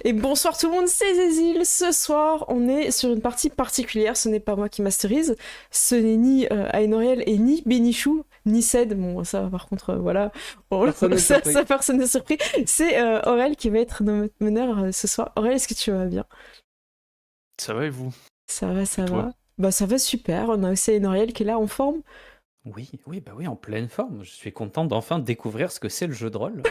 Et bonsoir tout le monde, c'est Zézil. Ce soir, on est sur une partie particulière. Ce n'est pas moi qui masterise. Ce n'est ni Aenoriel et ni Benichou, ni Ced. Bon, ça, par contre, voilà. Bon, Personne n'est surpris. ça, personne n'est surpris. C'est Aurel qui va être notre meneur ce soir. Aurel, est-ce que tu vas bien? Ça va et vous? Ça va, Et ça toi? va. Bah, ça va super. On a aussi Aenoriel qui est là en forme. Oui, oui, bah oui, en pleine forme. Je suis content d'enfin découvrir ce que c'est le jeu de rôle.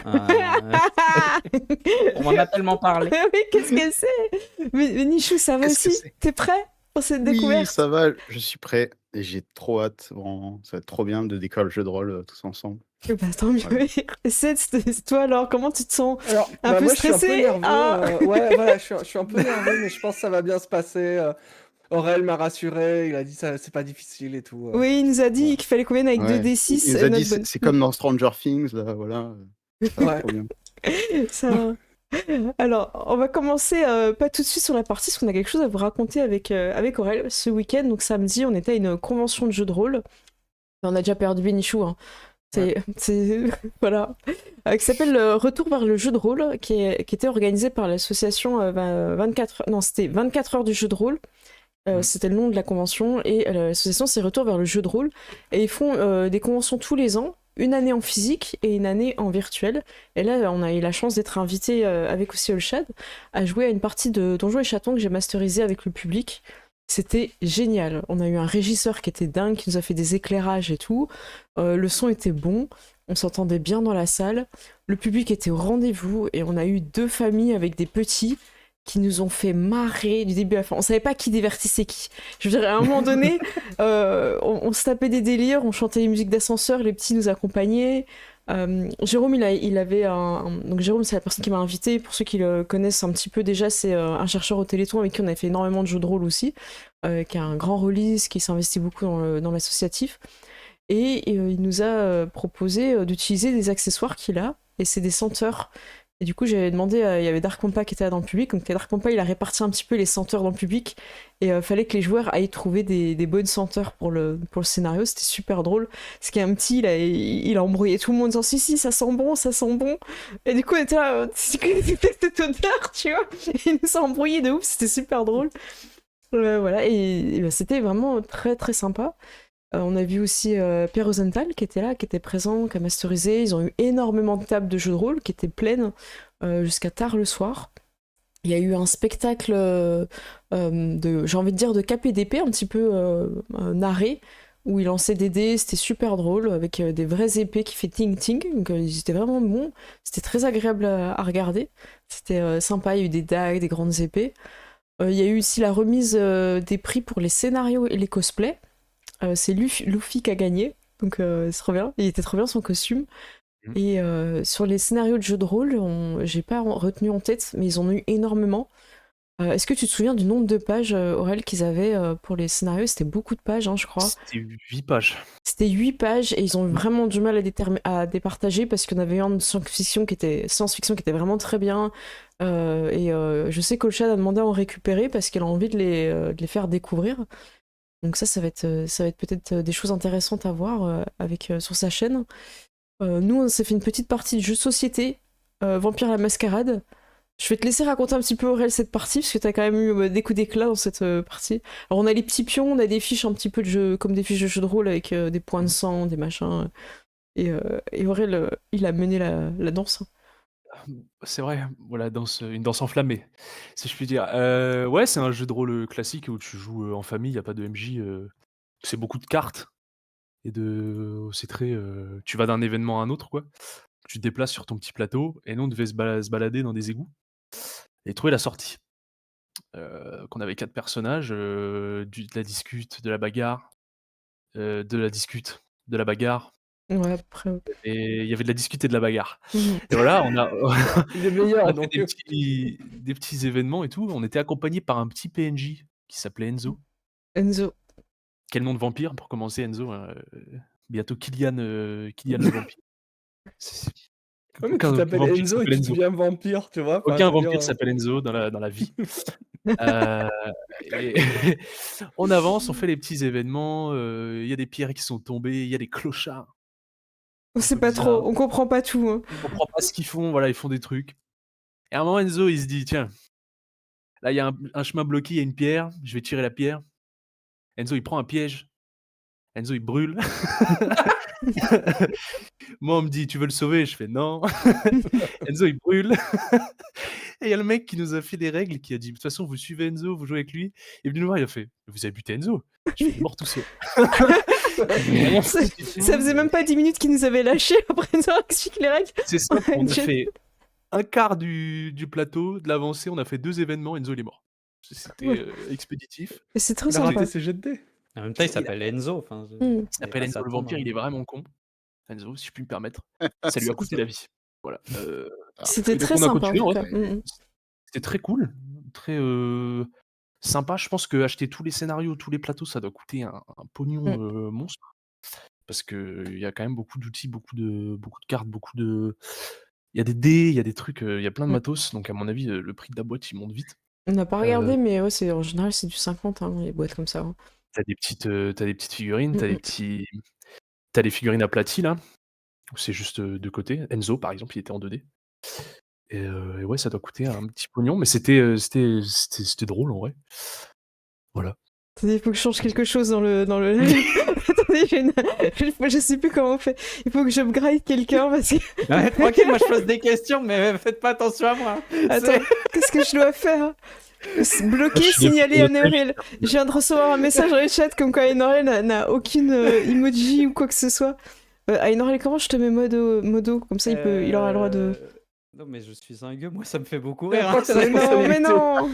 On m'en a tellement parlé. Oui, qu'est-ce que c'est? Mais Benichou, ça va Qu'est-ce que aussi? c'est? T'es prêt pour cette Oui, découverte? ça va, je suis prêt et j'ai trop hâte. Vraiment, ça va être trop bien de découvrir le jeu de rôle tous ensemble. Bah, tant mieux. Voilà. C'est toi alors, comment tu te sens? Alors, Un peu moi je suis un peu stressé? nerveux. Ah. Ouais, voilà, je suis un peu nerveux, mais je pense que ça va bien se passer. Aurel m'a rassuré, il a dit ça, c'est pas difficile et tout. Oui, il nous a dit voilà. qu'il fallait qu'on vienne avec Ouais. 2d6. Il nous a dit notre bonne- c'est comme dans Stranger Things, là, voilà. Ouais. Trop bien. Ça... Alors, on va commencer pas tout de suite sur la partie, parce qu'on a quelque chose à vous raconter avec Aurel. Ce week-end, donc samedi, on était à une convention de jeux de rôle. On a déjà perdu Benichou, hein. Voilà. Qui s'appelle Retour vers le jeu de rôle, qui était organisé par l'association 24... Non, c'était 24 heures du jeu de rôle. C'était le nom de la convention, et l'association c'est Retour vers le jeu de rôle, et ils font des conventions tous les ans, une année en physique et une année en virtuel. Et là on a eu la chance d'être invité avec aussi Olshad à jouer à une partie de Donjons et Chatons que j'ai masterisé avec le public. C'était génial, on a eu un régisseur qui était dingue, qui nous a fait des éclairages et tout, le son était bon, on s'entendait bien dans la salle, le public était au rendez-vous, et on a eu 2 familles avec des petits qui nous ont fait marrer du début à la fin. On savait pas qui divertissait qui. Je veux dire, à un moment donné, on se tapait des délires, on chantait les musiques d'ascenseur, les petits nous accompagnaient. Jérôme, il avait Donc Jérôme, c'est la personne qui m'a invité. Pour ceux qui le connaissent un petit peu déjà, c'est un chercheur au Téléthon avec qui on a fait énormément de jeux de rôle aussi, qui a un grand rôliste, qui s'investit beaucoup dans l'associatif. Et il nous a proposé d'utiliser des accessoires qu'il a, et c'est des senteurs. Et du coup, j'avais demandé, il y avait Dark Compa qui était là dans le public, donc Dark Compa, il a réparti un petit peu les senteurs dans le public, et fallait que les joueurs aillent trouver des bonnes senteurs pour le scénario. C'était super drôle, parce qu'il y a un petit, il a embrouillé tout le monde en disant si, ça sent bon, ça sent bon. Et du coup, on était là, c'est quoi cette odeur, tu vois? Et il nous a embrouillé de ouf, c'était super drôle. Voilà, et bah, c'était vraiment très très sympa. On a vu aussi Pierre Rosenthal qui était là, qui était présent, qui a masterisé. Ils ont eu énormément de tables de jeux de rôle qui étaient pleines jusqu'à tard le soir. Il y a eu un spectacle j'ai envie de dire, de KPDP, un petit peu narré, où il lançait des dés. C'était super drôle, avec des vraies épées qui fait ting-ting. Donc ils étaient vraiment bons. C'était très agréable à regarder. C'était sympa, il y a eu des dagues, des grandes épées. Il y a eu aussi la remise des prix pour les scénarios et les cosplays. C'est Luffy qui a gagné, donc c'est trop bien. Il était trop bien son costume. Et sur les scénarios de jeux de rôle, j'ai pas retenu en tête, mais ils en ont eu énormément. Est-ce que tu te souviens du nombre de pages, Aurel, qu'ils avaient pour les scénarios? C'était beaucoup de pages, hein, je crois. C'était 8 pages. C'était 8 pages, et ils ont eu vraiment du mal à départager, parce qu'il y en avait un de science-fiction qui était vraiment très bien. Je sais qu'Olshad a demandé à en récupérer parce qu'elle a envie de les faire découvrir. Donc ça va être peut-être des choses intéressantes à voir sur sa chaîne. Nous, on s'est fait une petite partie de jeu de société, Vampire la Mascarade. Je vais te laisser raconter un petit peu, Aurel, cette partie, parce que t'as quand même eu des coups d'éclat dans cette partie. Alors on a les petits pions, on a des fiches un petit peu de jeu, comme des fiches de jeu de rôle avec des points de sang, des machins. Et Aurel, il a mené la danse. C'est vrai, voilà, une danse enflammée, si je puis dire. Ouais, c'est un jeu de rôle classique où tu joues en famille, il n'y a pas de MJ. C'est beaucoup de cartes c'est très. Tu vas d'un événement à un autre, quoi. Tu te déplaces sur ton petit plateau, et nous, on devait se balader dans des égouts et trouver la sortie. Qu'on avait 4 personnages, de la discute, de la bagarre, de la discute, de la bagarre, Ouais, après. et il y avait de la discute et de la bagarre. Mhm. Et voilà, on a Il est on meilleur, a fait donc. des petits événements et tout. On était accompagnés par un petit PNJ qui s'appelait Enzo. Enzo. Quel nom de vampire pour commencer, Enzo, bientôt Kylian le vampire. C'est Ouais, mais tu aucun t'appelles vampire Enzo et s'appelle tu Enzo. deviens vampire, tu vois. Enfin, je Aucun veux dire, vampire s'appelle Enzo dans la vie. Heu et on avance, on fait les petits événements, il y a des pierres qui sont tombées, il y a des clochards On un sait peu pas trop, bizarres. on comprend pas tout. Hein. On comprend pas ce qu'ils font, voilà, ils font des trucs. Et à un moment, Enzo, il se dit, tiens, là, il y a un chemin bloqué, il y a une pierre, je vais tirer la pierre. Enzo, il prend un piège. Enzo, il brûle. Moi, on me dit, tu veux le sauver? Je fais non. Enzo, il brûle. Et il y a le mec qui nous a fait des règles, qui a dit, de toute façon, vous suivez Enzo, vous jouez avec lui. Il est venu nous voir, il a fait, vous avez buté Enzo? Je fais, il est mort tout seul. Vraiment, Ça faisait même pas 10 minutes qu'ils nous avaient lâchés après nous avoir expliqué les règles. C'est ça, on a Dieu. fait un quart du plateau, de l'avancée, on a fait 2 événements, Enzo, il est mort. C'était Ouais. expéditif. Et c'est trop Il a sympa. raté ses jets de dés. En même temps, il Il a- s'appelle Enzo. Enfin, Mm. Il fallait s'appelle pas Enzo le s'attendre vampire, à- il est vraiment con. Enzo, si je puis me permettre. Ça lui a C'est coûté ça. la vie. Voilà. C'était Et donc, très on a sympa en continué, tout ouais. cas. Mm. C'était très cool, très sympa. Je pense que acheter tous les scénarios, tous les plateaux, ça doit coûter un pognon monstre. Parce qu'il y a quand même beaucoup d'outils, beaucoup de cartes, beaucoup de. Il y a des dés, il y a des trucs, il y a plein de matos. Donc, à mon avis, le prix de la boîte, il monte vite. On n'a pas regardé, mais ouais, en général, c'est du 50, hein, les boîtes comme ça. Hein. T'as des petites figurines, t'as Mm, t'as des figurines aplaties là, où c'est juste de côté. Enzo, par exemple, il était en 2D. Et ouais, ça doit coûter un petit pognon, mais c'était drôle en vrai. Voilà. Attendez, il faut que je change quelque chose dans le. Attendez, je sais plus comment on fait. Il faut que j'upgrade quelqu'un parce que. Ouais, tranquille, moi je pose des questions, mais faites pas attention à moi. Attends, qu'est-ce que je dois faire? Bloquer, Je suis signaler d'accord. à Anorel. Je viens de recevoir un message dans le chat comme quoi Anorel n'a aucune emoji ou quoi que ce soit. Anorel, comment je te mets modo? Comme ça, il aura le droit de. Non, mais je suis un gueux, moi ça me fait beaucoup Mais rire. pourquoi hein. t'as Non, mais non!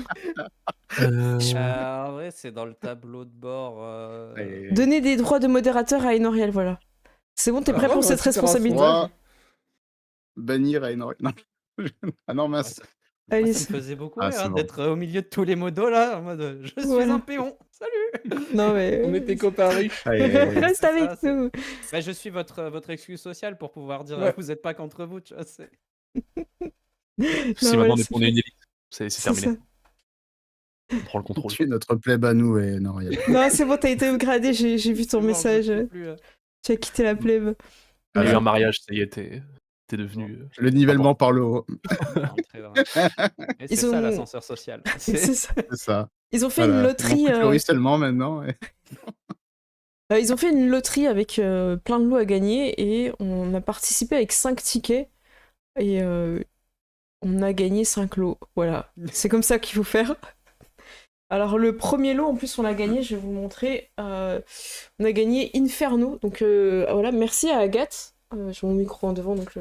En vrai, c'est dans le tableau de bord. Et- Donner des droits de modérateur à Anorel, voilà. C'est bon, t'es prêt Ah, pour ouais, cette super responsabilité? Moi, bannir à énorme. Non. Ah non, mince. Moi, Allez, ça me faisait beaucoup Ah, rire c'est hein, bon. d'être au milieu de tous les modos là, en mode je suis Voilà. un péon. Salut. non mais. On était copains riches. Allez, Reste C'est avec ça, c'est- nous. Bah, je suis votre excuse sociale pour pouvoir dire Ouais. vous êtes pas contre vous, tu vois. C'est... Si Non, maintenant ouais, on est une élite, c'est c'est terminé. ça. On prend le contrôle. tu es notre pleb à nous et non, il y a Non, c'est bon, t'as été upgradé, j'ai vu ton C'est bon, message. je sais plus, Tu as quitté la plèbe. Il y a eu Voilà. un mariage, ça y est, t'es devenu. Le nivellement par le haut. rentrer dans- Et c'est Ils ça ont- l'ascenseur social. C'est ça. C'est ça. Ils ont fait Voilà. une Ils loterie. n'ont plus que le ruissellement maintenant. et- Ils ont fait une loterie avec plein de lots à gagner et on a participé avec 5 tickets et on a gagné 5 lots. Voilà, c'est comme ça qu'il faut faire. Alors le premier lot, en plus on l'a gagné, je vais vous le montrer. On a gagné Inferno, donc voilà, merci à Agathe. J'ai mon micro en devant, donc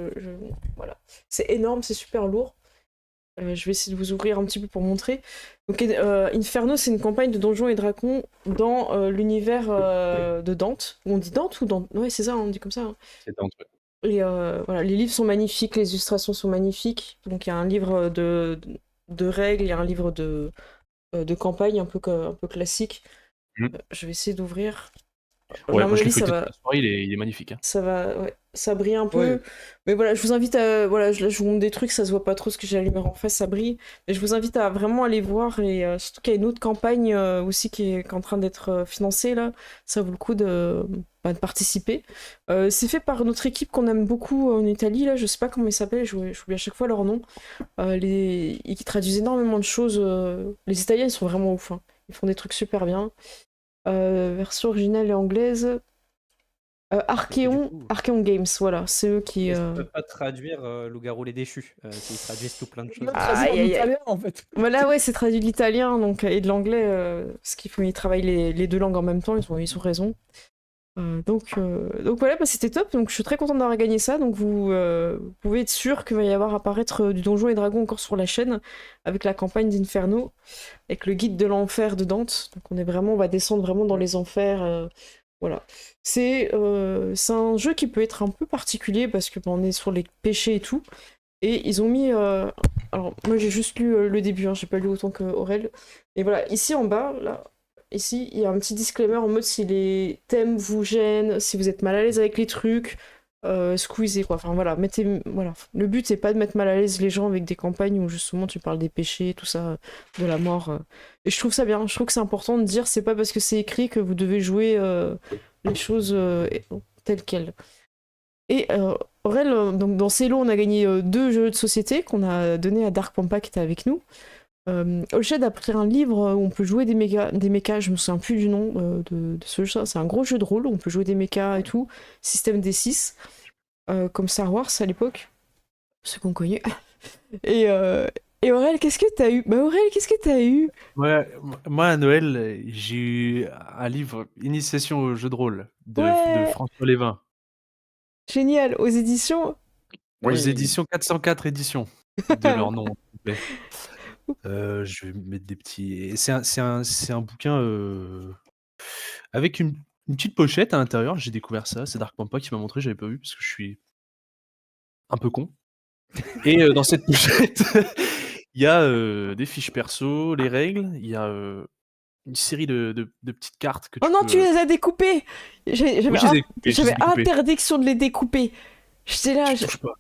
voilà. C'est énorme, c'est super lourd. Je vais essayer de vous ouvrir un petit peu pour montrer. Donc, Inferno, c'est une campagne de Donjons et Dragons dans l'univers de Dante. On dit Dante ou Dante? Ouais, c'est ça, on dit comme ça. Hein. C'est un truc. Et voilà, les livres sont magnifiques, les illustrations sont magnifiques. Donc, il y a un livre de règles, il y a un livre de campagne un peu classique. Je vais essayer d'ouvrir. Ouais, À mon moi je l'ai avis, fait ça toute va. la soirée, il est magnifique. Hein. Ça va, ouais, ça brille un peu. Ouais. Mais voilà, je vous invite à. Voilà, je vous montre des trucs, ça se voit pas trop ce que j'ai à la lumière en face, ça brille. Mais je vous invite à vraiment aller voir. Et surtout qu'il y a une autre campagne aussi qui est en train d'être financée là. Ça vaut le coup de participer. C'est fait par notre équipe qu'on aime beaucoup en Italie, là. Je sais pas comment ils s'appellent, j'oublie à chaque fois leur nom. Et qui traduisent énormément de choses. Les Italiens, ils sont vraiment ouf. Hein. Ils font des trucs super bien. Version originale et anglaise. Archeon Games, voilà, c'est eux qui. Ils ne peuvent pas traduire Loup-garou les déchus. Ils traduisent tout plein de choses. Aïe, aïe, aïe. Italien, en fait. Voilà, ouais, c'est traduit de l'italien donc, et de l'anglais, parce qu'ils travaillent les deux langues en même temps, ils ont raison. Donc voilà, c'était top, donc je suis très contente d'avoir gagné ça, donc vous pouvez être sûr qu'il va y avoir apparaître du Donjon et Dragon encore sur la chaîne, avec la campagne d'Inferno, avec le guide de l'enfer de Dante, donc on va descendre vraiment dans les enfers, voilà. C'est un jeu qui peut être un peu particulier, parce que on est sur les péchés et tout, et ils ont mis... alors, moi j'ai juste lu le début, hein, j'ai pas lu autant que Aurel, et voilà, ici en bas, là... Ici, il y a un petit disclaimer en mode si les thèmes vous gênent, si vous êtes mal à l'aise avec les trucs, squeezez quoi. Enfin voilà, voilà. Le but c'est pas de mettre mal à l'aise les gens avec des campagnes où justement tu parles des péchés, tout ça, de la mort. Et je trouve ça bien. Je trouve que c'est important de dire c'est pas parce que c'est écrit que vous devez jouer les choses telles quelles. Et Aurel, donc dans ces lots, on a gagné 2 jeux de société qu'on a donné à Dark Pampa qui était avec nous. Olshed a pris un livre où on peut jouer des mechas, je me souviens plus du nom de ce jeu, c'est un gros jeu de rôle, on peut jouer des mechas et tout, système D6, comme Star Wars à l'époque, ceux qu'on connaît. Et Aurel, qu'est-ce que t'as eu? Bah Aurel, qu'est-ce que t'as eu? Ouais, moi à Noël, j'ai eu un livre Initiation au jeu de rôle de Ouais, François Lévin, génial, aux éditions. aux Oui. éditions 404 éditions, de leur nom complet. Je vais mettre des petits. Et c'est un bouquin avec une petite pochette à l'intérieur. J'ai découvert ça. C'est Dark Pampa qui m'a montré. J'avais pas vu parce que je suis un peu con. Et dans cette pochette, il y a des fiches perso, les règles. Il y a une série de petites cartes que Oh tu non, peux. tu les as découpées! Oui, je les ai découpées. Je les ai J'avais découpées. interdiction de les découper. J'étais là, Je touche pas.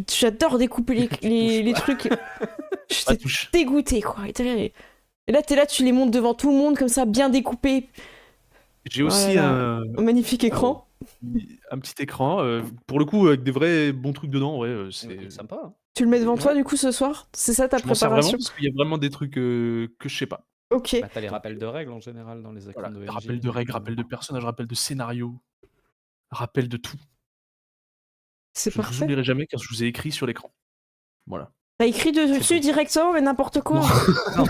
j'adore découper les pas. trucs. Pas J'étais touche. dégoûtée, quoi. Et là, t'es là, tu les montes devant tout le monde, comme ça, bien découpés. J'ai aussi Voilà. Un magnifique écran. un petit écran, pour le coup, avec des vrais bons trucs dedans. Ouais, c'est. Sympa. Hein. Tu le mets devant Ouais. toi, du coup, ce soir? C'est ça ta Je m'en sers vraiment préparation? parce qu'il y a vraiment des trucs que je sais pas. Ok. Bah, t'as les rappels de règles en général dans les actions Voilà, de MJ. rappel de règles, rappel de personnages, rappel de scénario, rappel de tout. C'est Je ne vous parfait. oublierai jamais car je vous ai écrit sur l'écran. Voilà. T'as écrit dessus beau. directement, mais n'importe quoi. Non,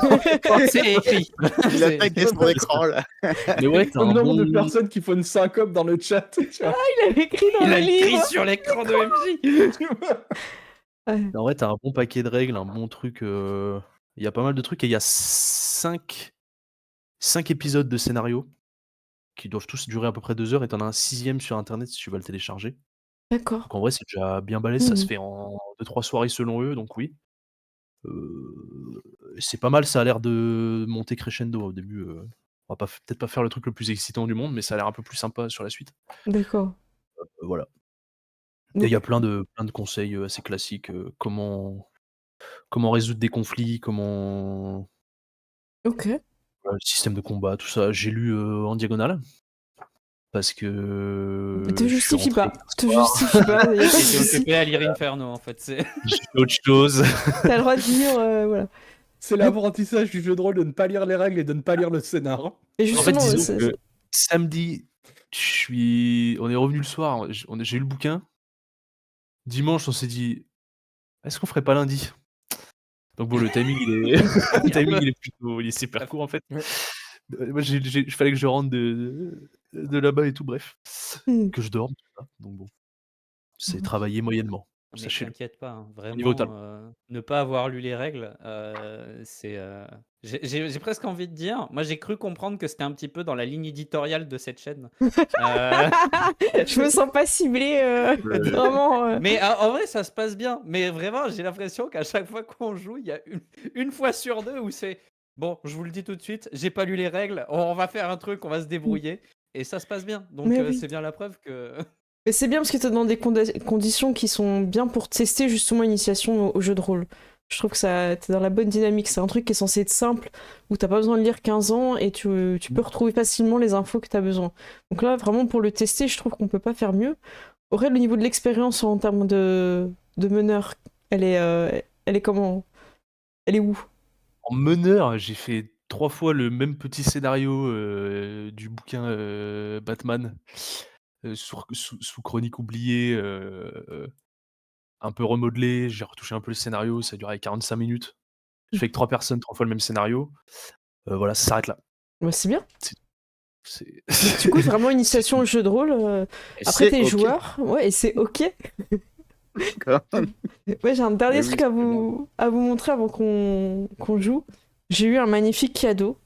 c'est écrit. Il a tagué son écran là. Mais ouais, t'as Le un nombre de bon. personnes qui font une syncope dans le chat. Tu vois. Il avait écrit dans Il le a écrit livre. sur l'écran de MJ. En vrai, t'as un bon paquet de règles, un bon truc. Il y a pas mal de trucs et il y a 5 épisodes de scénario qui doivent tous durer à peu près 2 heures et t'en as un 6e sur internet si tu vas le télécharger. D'accord. Donc en vrai, c'est déjà bien balèze, ça se Mhm. fait en 2-3 soirées selon eux, donc oui. C'est pas mal, ça a l'air de monter crescendo au début. On va peut-être pas faire le truc le plus excitant du monde, mais ça a l'air un peu plus sympa sur la suite. D'accord. Voilà. Et Donc- il y a plein de conseils assez classiques. Comment résoudre des conflits, comment. Ok. Le système de combat, tout ça. J'ai lu en diagonale. Parce que. Te je suis justifie rentré pas. Te justifie pas. Y a pas de J'étais souci. occupé à lire Inferno en fait. J'ai fait autre chose. T'as le droit de dire, voilà. C'est l'apprentissage du jeu de rôle de ne pas lire les règles et de ne pas lire le scénar. Et En fait, justement, disons que samedi, on est revenu le soir, j'ai eu le bouquin. Dimanche, on s'est dit, est-ce qu'on ferait pas lundi? Donc bon, le timing, il est plutôt, il est super court en fait. Ouais. Moi, il fallait que je rentre de là-bas et tout, bref. Hmm. Que je dorme, tout ça. Donc bon, c'est Mhm. travailler moyennement. Mais Sachez-le. t'inquiète pas, hein, Niveau vraiment, talent. ne pas avoir lu les règles, c'est, j'ai presque envie de dire, moi j'ai cru comprendre que c'était un petit peu dans la ligne éditoriale de cette chaîne. Je me sens pas ciblée, vraiment. Mais en vrai, ça se passe bien. Mais vraiment, j'ai l'impression qu'à chaque fois qu'on joue, il y a une fois sur deux où c'est bon, je vous le dis tout de suite, j'ai pas lu les règles, on va faire un truc, on va se débrouiller. Et ça se passe bien. Donc Mais oui. c'est bien la preuve que. Mais c'est bien parce que t'es dans des conditions qui sont bien pour tester justement l'initiation au jeu de rôle. Je trouve que t'es dans la bonne dynamique. C'est un truc qui est censé être simple, où t'as pas besoin de lire 15 ans et tu peux retrouver facilement les infos que t'as besoin. Donc là, vraiment, pour le tester, je trouve qu'on peut pas faire mieux. Aurel, au niveau de l'expérience en termes de meneur, elle est comment? Elle est où? En meneur, j'ai fait 3 fois le même petit scénario du bouquin Batman, sous chronique oubliée, un peu remodelé. J'ai retouché un peu le scénario, ça a duré 45 minutes. J'ai fait avec 3 personnes, 3 fois le même scénario. Voilà, ça s'arrête là. Bah, c'est bien. C'est Du coup, vraiment initiation au jeu de rôle. Et Après, c'est t'es ok. joueur, ouais, et c'est ok. D'accord. Ouais, j'ai un dernier Mais oui, truc c'est à vous montrer avant qu'on joue. J'ai eu un magnifique cadeau,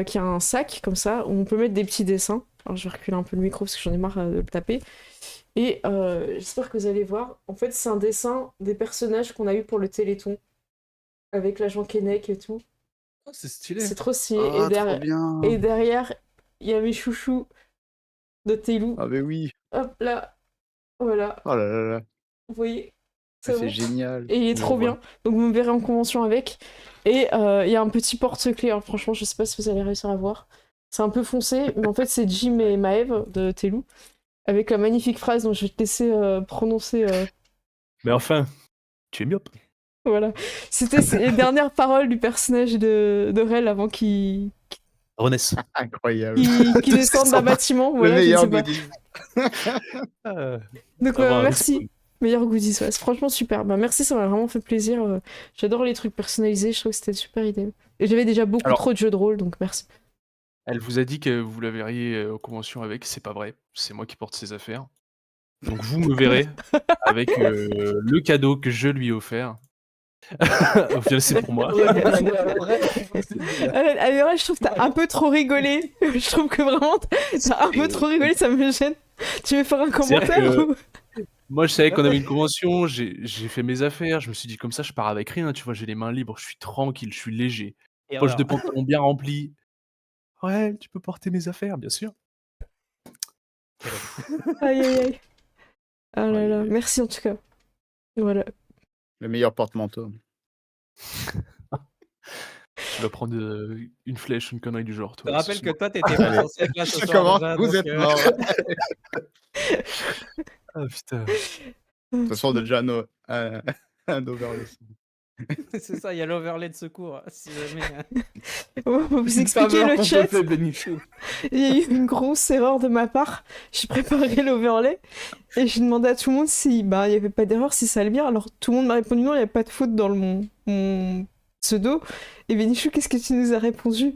qui a un sac comme ça, où on peut mettre des petits dessins. Alors, je vais reculer un peu le micro parce que j'en ai marre de le taper. Et j'espère que vous allez voir. En fait, c'est un dessin des personnages qu'on a eu pour le Téléthon, avec l'agent Keinec et tout. Oh, c'est stylé. C'est trop stylé. Ah, trop bien. Et derrière, il y a mes chouchous de Télou. Ah, mais oui. Hop là, voilà. Oh là là là. Vous voyez, C'est bon. génial. Et il est Je trop vois. bien. Donc vous me verrez en convention avec. Et il y a un petit porte-clés. Alors franchement, je sais pas si vous allez réussir à voir. C'est un peu foncé, mais en fait c'est Jim et Maëv de Télou. avec la magnifique phrase dont je vais te laisser prononcer. Mais enfin, tu es myope. Voilà. C'était les dernières paroles du personnage de Rel avant qu'il Renesse. Incroyable. qu'il descende d'un bâtiment. Le Voilà, je ne meilleur sais pas. goodies. Donc Avoir un merci. respawn. Meilleur goodies, ouais, c'est franchement super. Bah, merci, ça m'a vraiment fait plaisir. J'adore les trucs personnalisés, je trouve que c'était une super idée. Et j'avais déjà beaucoup Alors- trop de jeux de rôle, donc merci. Elle vous a dit que vous la verriez aux conventions avec, c'est pas vrai. C'est moi qui porte ses affaires. Donc vous me verrez avec le cadeau que je lui ai offert. Au final, c'est pour moi. Allez, ouais, je trouve que t'as un peu trop rigolé. Je trouve que vraiment, t'as un peu trop rigolé, ça me gêne. Tu veux faire un commentaire que- ou... Moi, je savais qu'on avait une convention, j'ai fait mes affaires, je me suis dit comme ça, je pars avec rien, tu vois, j'ai les mains libres, je suis tranquille, je suis léger. Et Poche de alors pantalon bien remplie. Ouais, tu peux porter mes affaires, bien sûr. Aïe, aïe, aïe. Ah là Aïe, là, aïe. merci en tout cas. Voilà. Le meilleur porte-manteau. Tu vas prendre une flèche, une connerie du genre, Je te toi. rappelle ce que soir. toi, t'étais pas Allez. censé être là ce Ça soir commence, déjà, vous donc, êtes mort. Ah putain. De toute façon, on a déjà un overlay. c'est ça, il y a l'overlay de secours. Si jamais, On va vous Une expliquer faveur le qu'on te chat. fait, Benichou. Il y a eu une grosse erreur de ma part. J'ai préparé l'overlay et j'ai demandé à tout le monde si il n'y avait pas d'erreur, si ça allait bien. Alors tout le monde m'a répondu non, il n'y a pas de faute dans mon pseudo. Et Benichou, qu'est-ce que tu nous as répondu?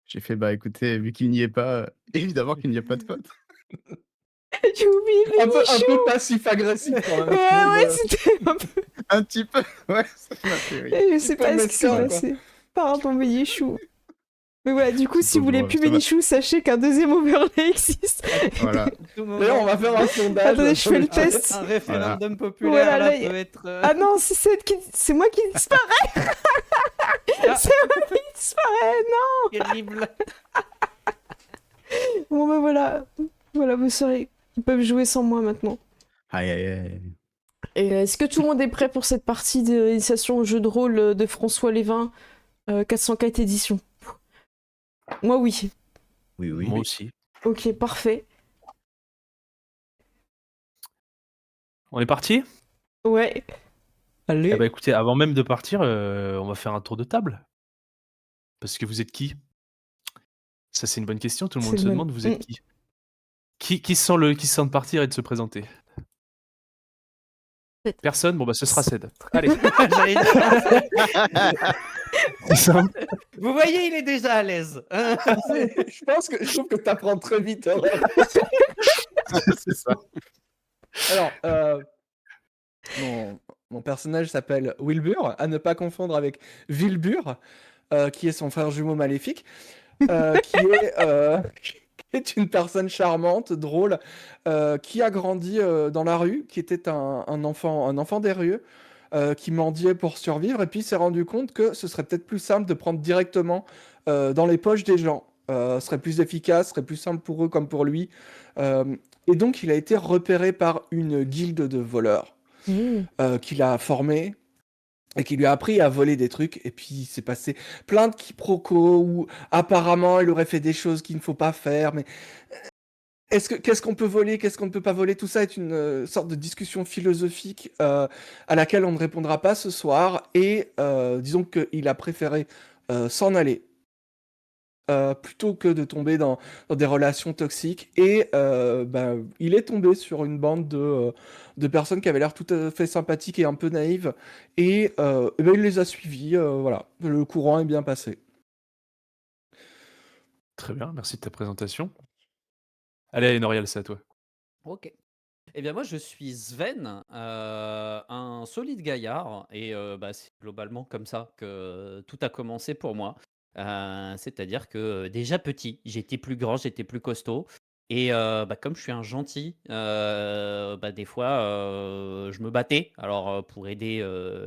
J'ai fait, bah écoutez, vu qu'il n'y est pas, évidemment qu'il n'y a pas de faute. J'ai oublié Un Benichou. peu passif-agressif quand même. Ouais, c'était un peu... Un petit peu, ouais, ça m'a fait rire. Je sais pas ce qui s'est mesquin, quoi. passé. Pardon, Benichou. Mais voilà, du coup, C'est si pas vous voulez grave, plus ça va. Benichou, sachez qu'un deuxième overlay existe. Voilà. tout moment, D'ailleurs, on va faire un sondage. Attendez, je fais le sur chat. test. un référendum populaire Voilà, là, là, y a- peut être. Ah non, c'est moi qui disparais. Ah. C'est moi qui disparais, non. terrible. Bon ben voilà, voilà, vous saurez qu'ils peuvent jouer sans moi maintenant. Aïe, aïe, aïe. Et est-ce que tout le monde est prêt pour cette partie d'initiation au jeu de rôle de François Lévin 404 édition? Moi oui. Oui, oui. Moi aussi. Ok, parfait. On est parti? Ouais. Allez. Eh bah écoutez, avant même de partir, on va faire un tour de table. Parce que vous êtes qui? Ça, c'est une bonne question. Tout le monde C'est se une demande, bonne- vous êtes qui? Qui se sent de partir et de se présenter? Ced. Personne? Bon bah ce sera Ced. Allez, J'allais dire, c'est simple. vous voyez, il est déjà à l'aise. Je trouve que tu apprends très vite. hein. C'est ça. Alors, mon personnage s'appelle Wilbur, à ne pas confondre avec Vilbur, qui est son frère jumeau maléfique, qui est une personne charmante, drôle, qui a grandi dans la rue, qui était un enfant des rues, qui mendiait pour survivre, et puis s'est rendu compte que ce serait peut-être plus simple de prendre directement dans les poches des gens. Ce serait plus efficace, serait plus simple pour eux comme pour lui. Et donc, il a été repéré par une guilde de voleurs qu'il a formée et qui lui a appris à voler des trucs. Et puis, il s'est passé plein de quiproquos où apparemment, il aurait fait des choses qu'il ne faut pas faire. Mais qu'est-ce qu'on peut voler, qu'est-ce qu'on ne peut pas voler? Tout ça est une sorte de discussion philosophique à laquelle on ne répondra pas ce soir. Et disons qu'il a préféré s'en aller. Plutôt que de tomber dans des relations toxiques. Et il est tombé sur une bande de personnes qui avaient l'air tout à fait sympathiques et un peu naïves. Et il les a suivis. Voilà, le courant est bien passé. Très bien, merci de ta présentation. Allez, Noriel, c'est à toi. Ok. Eh bien, moi, je suis Sven, un solide gaillard, et c'est globalement comme ça que tout a commencé pour moi. C'est-à-dire que déjà petit, j'étais plus grand, j'étais plus costaud, et comme je suis un gentil, des fois, je me battais, alors pour aider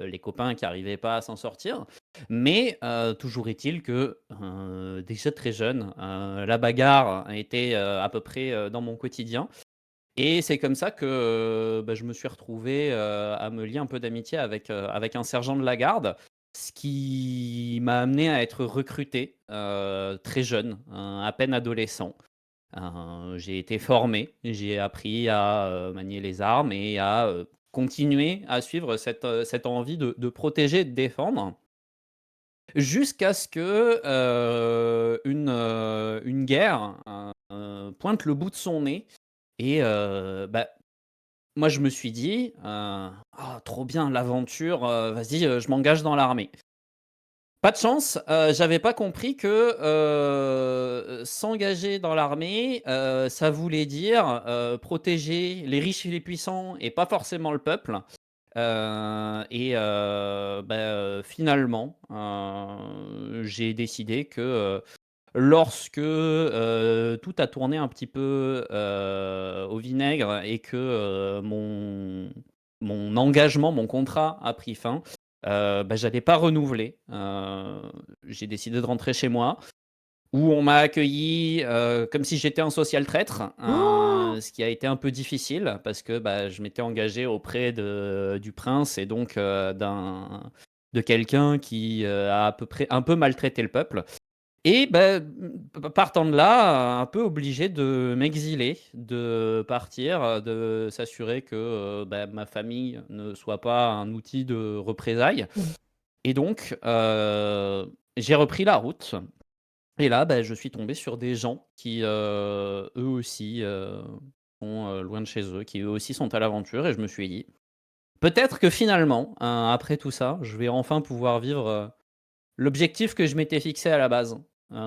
les copains qui n'arrivaient pas à s'en sortir, mais toujours est-il que déjà très jeune, la bagarre était à peu près dans mon quotidien. Et c'est comme ça que je me suis retrouvé à me lier un peu d'amitié avec un sergent de la garde, ce qui m'a amené à être recruté très jeune, à peine adolescent. J'ai été formé, j'ai appris à manier les armes et à continuer à suivre cette envie de protéger et de défendre. Jusqu'à ce que une guerre pointe le bout de son nez. Et moi, je me suis dit, ah, trop bien l'aventure, vas-y, je m'engage dans l'armée. Pas de chance, j'avais pas compris que s'engager dans l'armée, ça voulait dire protéger les riches et les puissants et pas forcément le peuple. Finalement, j'ai décidé que lorsque tout a tourné un petit peu au vinaigre et que mon engagement, mon contrat a pris fin, j'allais pas renouveler. J'ai décidé de rentrer chez moi, où on m'a accueilli comme si j'étais un social traître, Oh ce qui a été un peu difficile parce que je m'étais engagé auprès du prince et donc de quelqu'un qui a à peu près un peu maltraité le peuple. Et partant de là, un peu obligé de m'exiler, de partir, de s'assurer que ma famille ne soit pas un outil de représailles. Et donc, j'ai repris la route. Et là, je suis tombé sur des gens qui, eux aussi, sont loin de chez eux, qui eux aussi sont à l'aventure. Et je me suis dit, peut-être que finalement, après tout ça, je vais enfin pouvoir vivre l'objectif que je m'étais fixé à la base.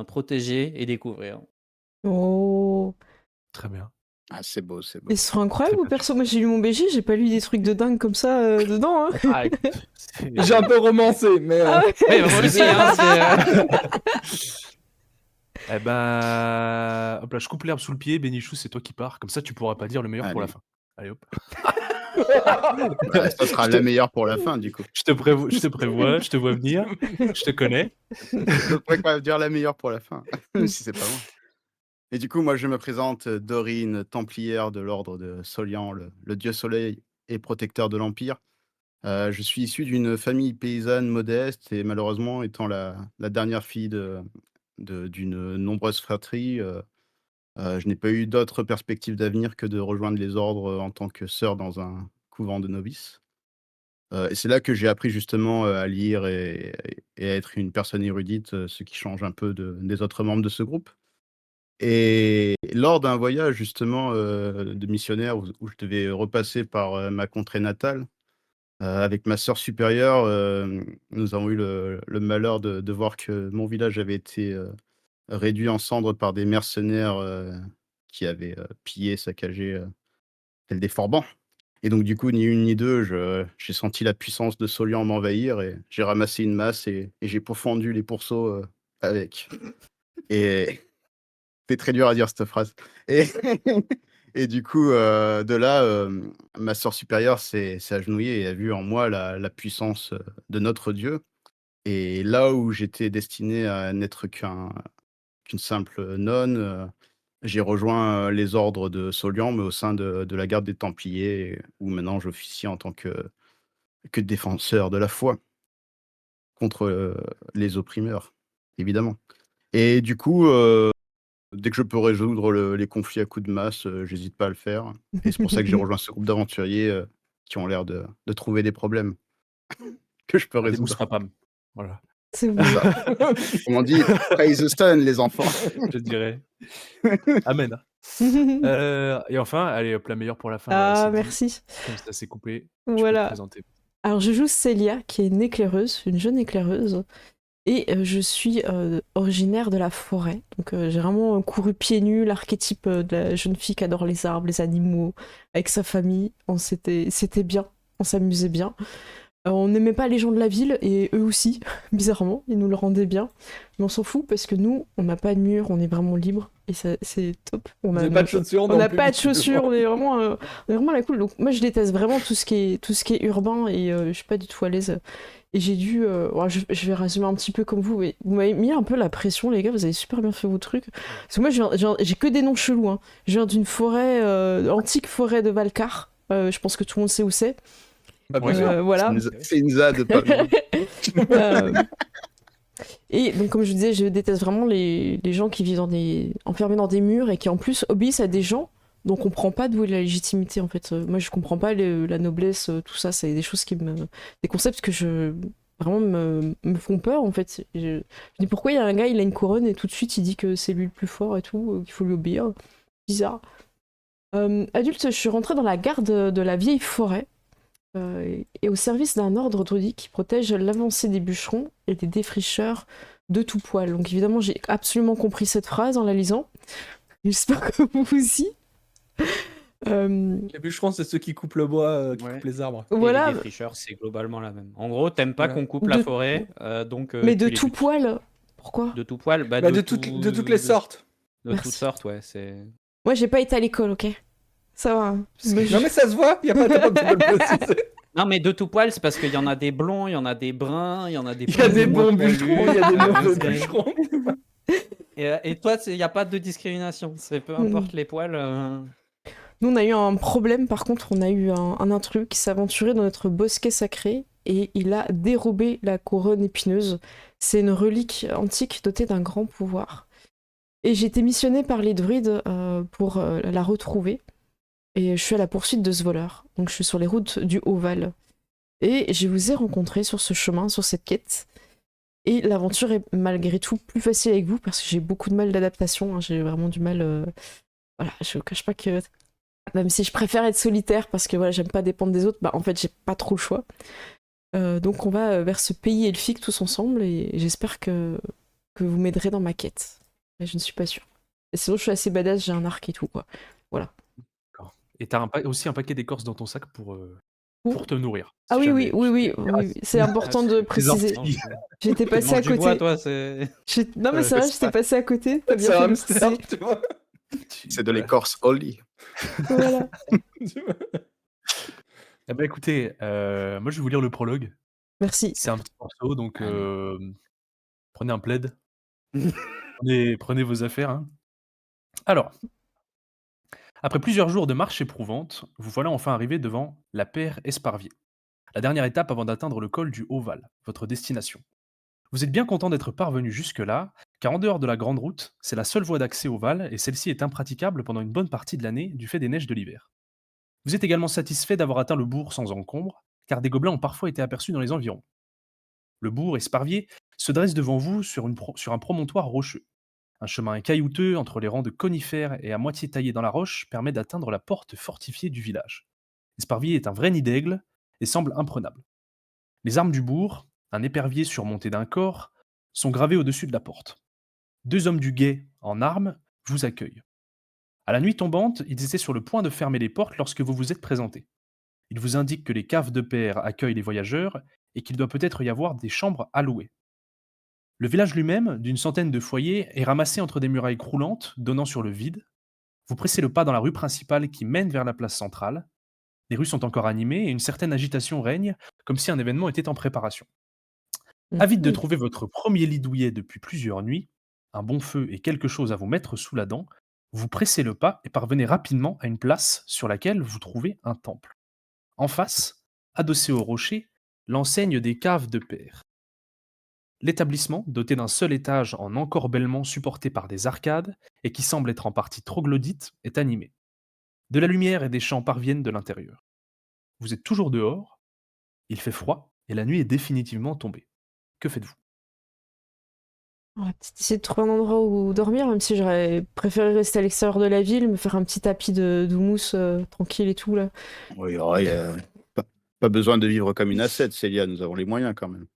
Protéger et découvrir. Oh. Très bien. Ah, c'est beau, c'est beau. Et ce serait incroyable, Très bien. perso. Moi, j'ai lu mon BG, j'ai pas lu des trucs de dingue comme ça dedans. Hein. Ah, écoute, J'ai un peu romancé, mais Ah ouais. Ouais, moi aussi, Eh ben, hop là, je coupe l'herbe sous le pied, Bénichou, c'est toi qui pars. Comme ça, tu pourras pas dire le meilleur pour la Allez. fin. Allez hop. Ça sera la meilleure pour la fin, du coup. Je te prévois, je te vois venir, je te connais. Je pourrais quand même dire la meilleure pour la fin, même si c'est pas loin. Et du coup, moi, je me présente Dorine, templière de l'ordre de Solian, le dieu soleil et protecteur de l'Empire. Je suis issu d'une famille paysanne modeste et malheureusement, étant la dernière fille d'une nombreuse fratrie, je n'ai pas eu d'autre perspective d'avenir que de rejoindre les ordres en tant que sœur dans un couvent de novices. Et c'est là que j'ai appris justement à lire et à être une personne érudite, ce qui change un peu des autres membres de ce groupe. Et lors d'un voyage justement de missionnaire où je devais repasser par ma contrée natale, avec ma sœur supérieure, nous avons eu le malheur de voir que mon village avait été réduit en cendres par des mercenaires qui avaient pillé, saccagé tels des forbans. Et donc, du coup, ni une ni deux, j'ai senti la puissance de Solian m'envahir et j'ai ramassé une masse et j'ai pourfendu les pourceaux avec. Et c'est très dur à dire cette phrase. Et, et du coup, de là, ma sœur supérieure s'est agenouillée et a vu en moi la puissance de notre Dieu. Et là où j'étais destiné à n'être qu'une simple nonne, j'ai rejoint les ordres de Solian, mais au sein de la garde des Templiers, où maintenant j'officie en tant que défenseur de la foi contre les opprimeurs, évidemment. Et du coup, dès que je peux résoudre les conflits à coups de masse, j'hésite pas à le faire. Et c'est pour ça que j'ai rejoint ce groupe d'aventuriers qui ont l'air de trouver des problèmes que je peux Des résoudre. mousse-papam. Voilà, C'est bon. Comme on dit, praise the sun, les enfants. je dirais. Amen. Et enfin, allez hop, la meilleure pour la fin. Ah, c'est dit. merci. Comme ça, c'est coupé. Tu peux te Voilà. présenter. Alors, je joue Célia, qui est une éclaireuse, une jeune éclaireuse. Et je suis originaire de la forêt. Donc, j'ai vraiment couru pieds nus, l'archétype de la jeune fille qui adore les arbres, les animaux, avec sa famille. C'était bien, on s'amusait bien. On n'aimait pas les gens de la ville, et eux aussi, bizarrement, ils nous le rendaient bien. Mais on s'en fout, parce que nous, on n'a pas de mur, on est vraiment libre, et ça, c'est top. vous n'avez pas de chaussures On non n'a plus, pas de visiblement. chaussures, on est vraiment à la cool. Donc moi, je déteste vraiment tout ce qui est urbain, et je suis pas du tout à l'aise. Et j'ai dû... je vais résumer un petit peu comme vous, mais vous m'avez mis un peu la pression, les gars, vous avez super bien fait vos trucs. Parce que moi, j'ai que des noms chelous. Hein. Je viens d'une forêt, antique forêt de Valcar. Je pense que tout le monde sait où c'est. Bah, bien sûr. Voilà. C'est une ZAD, pas loin. Euh, Et donc, comme je disais, je déteste vraiment les gens qui vivent enfermés dans des murs et qui en plus obéissent à des gens dont on comprend pas d'où est la légitimité en fait. Moi, je comprends pas la noblesse, tout ça. C'est des choses des concepts vraiment me font peur en fait. Je dis pourquoi il y a un gars, il a une couronne et tout de suite il dit que c'est lui le plus fort et tout, qu'il faut lui obéir. Bizarre. Adulte, je suis rentrée dans la garde de la vieille forêt. Et au service d'un ordre druidique qui protège l'avancée des bûcherons et des défricheurs de tout poil. Donc évidemment, j'ai absolument compris cette phrase en la lisant. J'espère que vous aussi. Les bûcherons, c'est ceux qui coupent le bois, qui Ouais. coupent les arbres. Et Voilà, les défricheurs, c'est globalement la même. En gros, t'aimes pas Voilà. qu'on coupe la De- forêt, donc mais de tu les tout butes. poil. Pourquoi? De tout poil, Bah, de toutes les sortes. De Merci. toutes sortes, ouais. C'est. Moi, j'ai pas été à l'école, ok? Ça va. Mais Non, mais ça se voit, y a pas besoin de le préciser. Non, mais de tout poil, c'est parce qu'il y en a des blonds, il y en a des bruns, il y en a des. Il y a plus des ou moins bons poilus. bûcherons, il y a des mauvais C'est- bûcherons. Et toi, il n'y a pas de discrimination. C'est peu importe les poils. Nous, on a eu un problème, par contre, on a eu un intrus qui s'est aventuré dans notre bosquet sacré et il a dérobé la couronne épineuse. C'est une relique antique dotée d'un grand pouvoir. Et j'ai été missionnée par les druides pour la retrouver. Et je suis à la poursuite de ce voleur. Donc je suis sur les routes du Haut-Val. Et je vous ai rencontré sur ce chemin, sur cette quête. Et l'aventure est malgré tout plus facile avec vous parce que j'ai beaucoup de mal d'adaptation. Hein. J'ai vraiment du mal. Voilà, je ne cache pas que même si je préfère être solitaire parce que voilà, j'aime pas dépendre des autres, bah en fait j'ai pas trop le choix. Donc on va vers ce pays elfique tous ensemble et j'espère que vous m'aiderez dans ma quête. Mais je ne suis pas sûre. Et sinon je suis assez badass, j'ai un arc et tout quoi. Voilà. D'accord. Et t'as aussi un paquet d'écorce dans ton sac pour te nourrir. Ah si oui, jamais oui, tu- oui, c'est important de Les préciser. orties. J'étais Tu passée à manges du bois, côté. toi, c'est. Non mais c'est vrai, j'étais passée à côté. T'as bien C'est un fait de hamster, préciser. tu vois. C'est de l'écorce Holly. Voilà. Eh ben écoutez, moi je vais vous lire le prologue. Merci. C'est un petit morceau, donc Allez. prenez un plaid, prenez vos affaires. Hein. Alors, après plusieurs jours de marche éprouvante, vous voilà enfin arrivé devant la paire Esparvier. La dernière étape avant d'atteindre le col du Haut-Val, votre destination. Vous êtes bien content d'être parvenu jusque-là, car en dehors de la grande route, c'est la seule voie d'accès au Val et celle-ci est impraticable pendant une bonne partie de l'année du fait des neiges de l'hiver. Vous êtes également satisfait d'avoir atteint le bourg sans encombre, car des gobelins ont parfois été aperçus dans les environs. Le bourg Esparvier se dresse devant vous sur un promontoire rocheux. Un chemin caillouteux entre les rangs de conifères et à moitié taillé dans la roche permet d'atteindre la porte fortifiée du village. Esparvier est un vrai nid d'aigle et semble imprenable. Les armes du bourg, un épervier surmonté d'un corps, sont gravées au-dessus de la porte. 2 hommes du guet, en armes, vous accueillent. À la nuit tombante, ils étaient sur le point de fermer les portes lorsque vous vous êtes présentés. Ils vous indiquent que les caves de pair accueillent les voyageurs et qu'il doit peut-être y avoir des chambres à louer. Le village lui-même, d'une centaine de foyers, est ramassé entre des murailles croulantes donnant sur le vide. Vous pressez le pas dans la rue principale qui mène vers la place centrale. Les rues sont encore animées et une certaine agitation règne, comme si un événement était en préparation. Avide de trouver votre premier lit douillet depuis plusieurs nuits, un bon feu et quelque chose à vous mettre sous la dent, vous pressez le pas et parvenez rapidement à une place sur laquelle vous trouvez un temple. En face, adossé au rocher, l'enseigne des caves de pair. L'établissement, doté d'un seul étage en encorbellement supporté par des arcades et qui semble être en partie troglodyte, est animé. De la lumière et des chants parviennent de l'intérieur. Vous êtes toujours dehors, il fait froid et la nuit est définitivement tombée. Que faites-vous ? On va peut-être essayer de trouver un endroit où dormir, même si j'aurais préféré rester à l'extérieur de la ville, me faire un petit tapis d'houmous tranquille et tout là. Oui, pas besoin de vivre comme une ascète, Célia, nous avons les moyens quand même.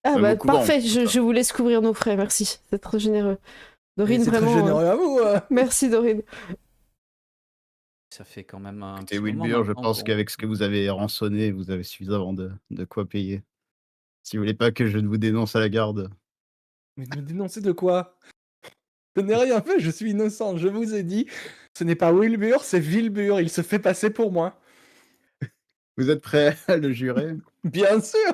Ah Même bah au couvent, parfait, on fait ça. je vous laisse couvrir nos frais, merci. C'est très généreux. Dorine, C'est très vraiment. généreux à vous. Merci Dorine. Ça fait quand même un Écoutez, petit moment Wilbur, je maintenant pense qu'on- qu'avec ce que vous avez rançonné, vous avez suffisamment de quoi payer. Si vous voulez pas que je ne vous dénonce à la garde. Mais me dénoncer de quoi? Je n'ai rien fait, je suis innocent. Je vous ai dit, ce n'est pas Wilbur, c'est Wilbur. Il se fait passer pour moi. Vous êtes prêt à le jurer Bien sûr.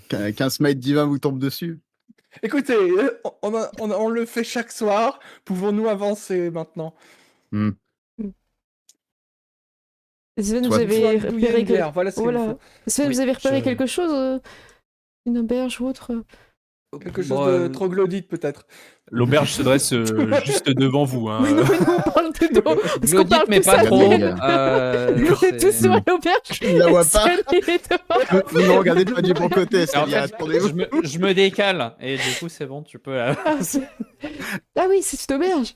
qu'un smite divin vous tombe dessus? Écoutez, on le fait chaque soir. Pouvons-nous avancer maintenant? Sven, vous Soit- avez Douillet repéré une bière, voilà ce qu'il voilà. me faut. Sven, Oui, vous avez repéré je- quelque chose Une auberge ou autre Quelque chose Bon, de troglodyte, peut-être. L'auberge se dresse juste devant vous. Hein. Oui, non, mais nous, on parle de dos. Parce qu'on Glodite, parle mais tous pas à trop. Camille. On est tous sur l'auberge. Je ne la vois pas. Seul, il est dehors. Vous ne regardez pas du bon côté, En Célia. fait, Attendez-vous. je me décale et du coup c'est bon, tu peux. Ah oui, c'est une auberge.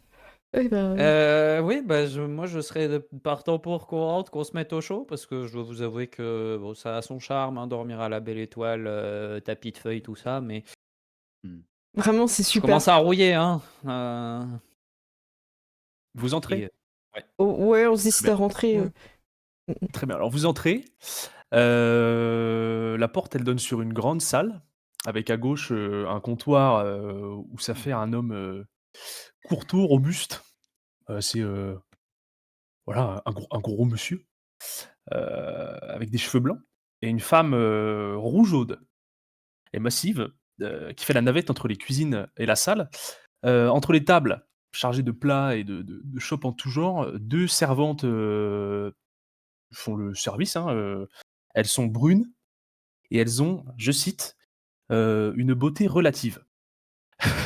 Oui, bah, Oui, bah, moi je serais partant pour qu'on rentre, qu'on se mette au chaud parce que je dois vous avouer que bon, ça a son charme, hein, dormir à la belle étoile, tapis de feuilles, tout ça, mais vraiment, c'est je super. commence à rouiller, hein. Vous entrez Et- ouais. Oh, ouais, on se dit si Bien. t'as rentré. Très bien. Alors vous entrez. La porte, elle donne sur une grande salle avec à gauche un comptoir où ça fait un homme courtois, robuste. C'est voilà un gros monsieur avec des cheveux blancs et une femme rougeaude et massive qui fait la navette entre les cuisines et la salle. Entre les tables chargées de plats et de chopes en tout genre, deux servantes font le service. Hein, elles sont brunes et elles ont, je cite, une beauté relative.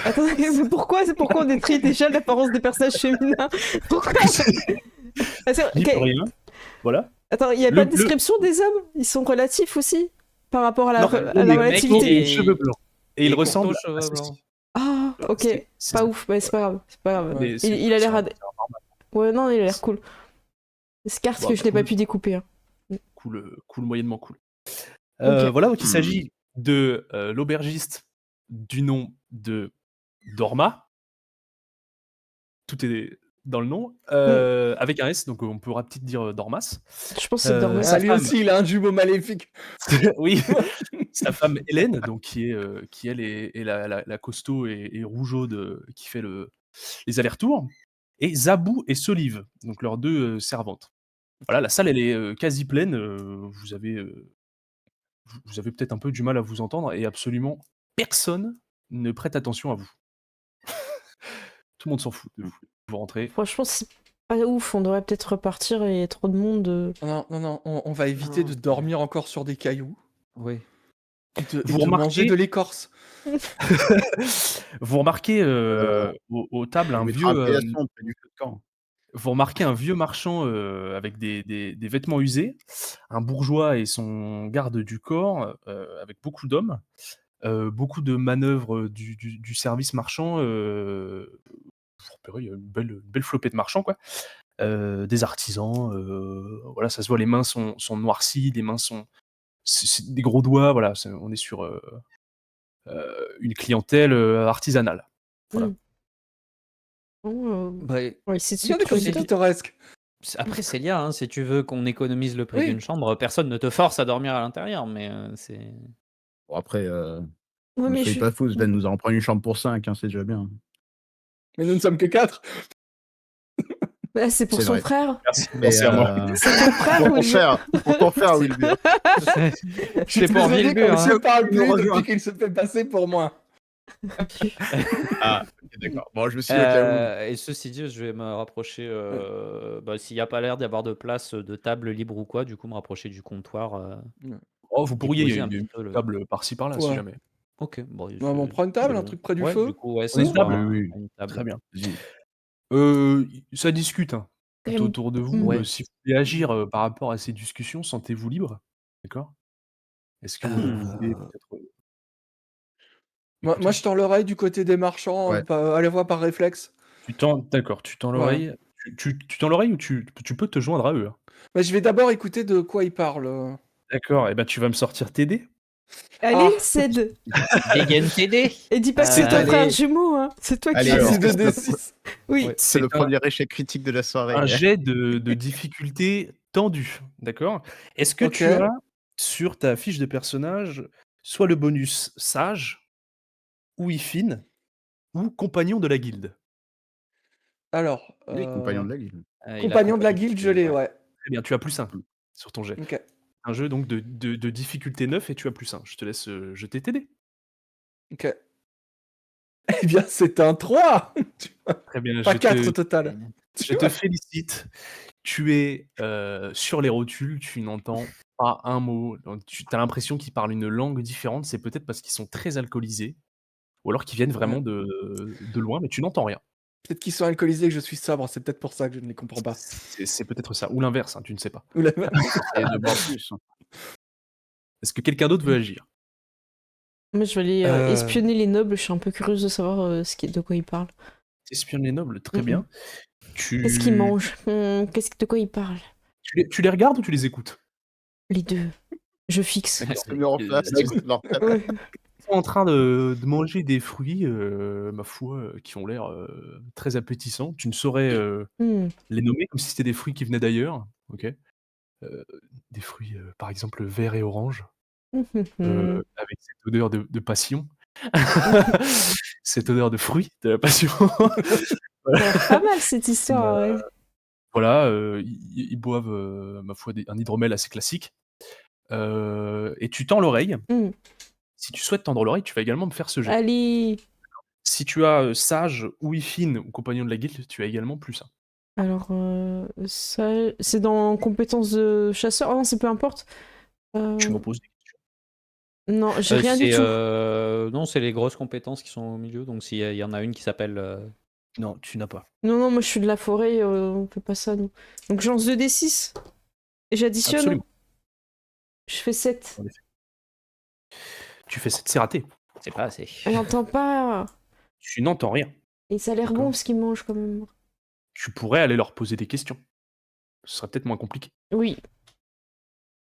Attends, mais pourquoi on détruit déjà l'apparence des personnages féminins? Pourquoi? Attends, J'y peux rien. Voilà. Attends, il n'y a Le- pas de le- description des hommes? Ils sont relatifs aussi? Par rapport à la, Non, à le la mec, relativité? il a les cheveux blancs. Et il courteau, ressemble cheveux à blancs. ceci. Ah, ok. C'est Pas ça. ouf, mais c'est pas grave. C'est pas grave. Ouais. Mais c'est- Il a l'air c'est à... un- c'est un normal. Ouais, non, il a l'air cool. C'est carte Bon, que je n'ai pas cool. pu découper. Hein. Cool, moyennement cool. Ok. Voilà, donc il s'agit de l'aubergiste du nom de Dorma. Tout est dans le nom. Avec un S, donc on pourra peut-être dire Dormas. Je pense que c'est Dormas. Sa Ah, lui femme. aussi, il a un jumeau maléfique. Oui, sa femme Hélène, donc qui elle est la costaud et rougeaude qui fait les allers-retours, et Zabou et Solive, donc leurs deux servantes. Voilà, la salle elle est quasi pleine. Vous avez peut-être un peu du mal à vous entendre et absolument personne ne prête attention à vous. Tout le monde s'en fout de vous. Vous rentrez. Franchement, c'est pas ouf. On devrait peut-être repartir et il y a trop de monde. Non, on va éviter de dormir encore sur des cailloux Oui. et de Vous remarquez- manger de l'écorce. Vous remarquez aux tables On un mettra vieux. un paillasson près du feu de camp. Vous remarquez un vieux marchand avec des vêtements usés, un bourgeois et son garde du corps avec beaucoup d'hommes, beaucoup de manœuvres du service marchand. Vous repérez, il y a une belle flopée de marchands, quoi. Des artisans, voilà, ça se voit, les mains sont noircies, les mains sont. C'est des gros doigts, voilà, on est sur une clientèle artisanale. Voilà. Oh, Bah, on va essayer de C'est bien des trouver côtés ça. pittoresques. après, Célia, hein, si tu veux qu'on économise le prix Oui. d'une chambre, personne ne te force à dormir à l'intérieur, mais c'est. Bon, après, Ouais, ne mais soyez je... pas fous, Sven nous en prend une chambre pour 5, c'est déjà bien. Mais nous ne sommes que 4. Bah, c'est pour C'est son vrai. frère. Merci à moi. C'est ton frère Pour ou ton frère, pour ton frère, C'est- Wilbur. C'est pour Désolé, Vilbur, comme hein. je ne parle Il nous plus rejoint. depuis qu'il se fait passer pour moi. Ah, ok, d'accord. Bon, je me suis dit au cas où. Et ceci dit, je vais me rapprocher, s'il n'y a pas l'air d'y avoir de place de table libre ou quoi, du coup me rapprocher du comptoir. Oh, vous pourriez, il y Déposer a un une petit peu le- table par-ci par-là, si Ouais. jamais. Ok, bon. Ouais, on prend une table, un truc près du Ouais, feu. du coup, ouais, Une ce soir, table Oui. une table. Très bien. Vas-y. Ça discute hein, tout autour de vous. Ouais. Si vous voulez agir par rapport à ces discussions, sentez-vous libre. D'accord? Est-ce que vous voulez peut-être. Moi, écouter je tends l'oreille du côté des marchands, Ouais. allez voir par réflexe. D'accord, tu tends Ouais. l'oreille. Tu tends l'oreille ou tu peux te joindre à eux. Hein. Bah, je vais d'abord écouter de quoi ils parlent. D'accord, et ben tu vas me sortir TD. Allez, Ah. cède. Dégaine TD. Et dis pas que c'est ton Allez. frère jumeau, hein. C'est toi qui... Allez, Ah, alors. c'est 2d6. Oui. Ouais. C'est le un- premier échec critique de la soirée. un jet de difficulté tendue. D'accord? Est-ce que Ok. tu as sur ta fiche de personnage soit le bonus sage, ou Ifine, ou compagnon de la guilde? Alors, Oui, compagnon de la guilde. Il a compagnon de la compagnie guilde, je l'ai, ouais. Très bien, tu as +1 sur ton jet. Ok. Un jeu donc de difficulté 9 et tu as +1. Je te laisse jeter tes dés. Ok. Eh bien, c'est un 3. Très bien, Pas 4 au total. je te félicite. Tu es sur les rotules, tu n'entends pas un mot. Donc, tu as l'impression qu'ils parlent une langue différente. C'est peut-être parce qu'ils sont très alcoolisés. ou alors qui viennent vraiment de loin, mais tu n'entends rien. Peut-être qu'ils sont alcoolisés et que je suis sobre, c'est peut-être pour ça que je ne les comprends pas. C'est peut-être ça, ou l'inverse, hein, tu ne sais pas. Ou la- Et de boire plus. Est-ce que quelqu'un d'autre veut agir? Moi, je vais aller Euh. espionner les nobles. Je suis un peu curieuse de savoir de quoi ils parlent. Espionne les nobles, très Mhm. bien. Qu'est-ce qu'ils mangent? De quoi ils parlent? Tu les regardes ou tu les écoutes? Les deux. Je fixe. D'accord. Se met en face, Là, tu sais, leur tête. Ouais. Ils sont en train de manger des fruits, ma foi, qui ont l'air très appétissants. Tu ne saurais Hmm. les nommer comme si c'était des fruits qui venaient d'ailleurs. Ok. Des fruits, par exemple, verts et orange, avec cette odeur de passion. Cette odeur de fruits, de la passion. Pas mal cette histoire, ouais. Voilà, ils boivent, ma foi, un hydromel assez classique. Et tu tends l'oreille. Hmm. Si tu souhaites tendre l'oreille, tu vas également me faire ce jet. Allez. Si tu as sage ou Ifine ou compagnon de la guilde, tu as également plus 1. Alors, ça, c'est dans compétences de chasseur. Oh non, c'est peu importe. Tu me poses des questions. Non, j'ai rien du tout. Non, c'est les grosses compétences qui sont au milieu. Donc s'il y en a une qui s'appelle. Non, tu n'as pas. Non, moi je suis de la forêt, on fait pas ça, nous. Donc je lance 2d6. Et j'additionne. Absolument. Je fais 7. En effet. Tu fais 7, c'est raté. C'est pas assez. Elle n'entend pas. Tu n'entends rien. Et ça a l'air D'accord. bon ce qu'ils mangent quand même. Tu pourrais aller leur poser des questions. Ce serait peut-être moins compliqué. Oui.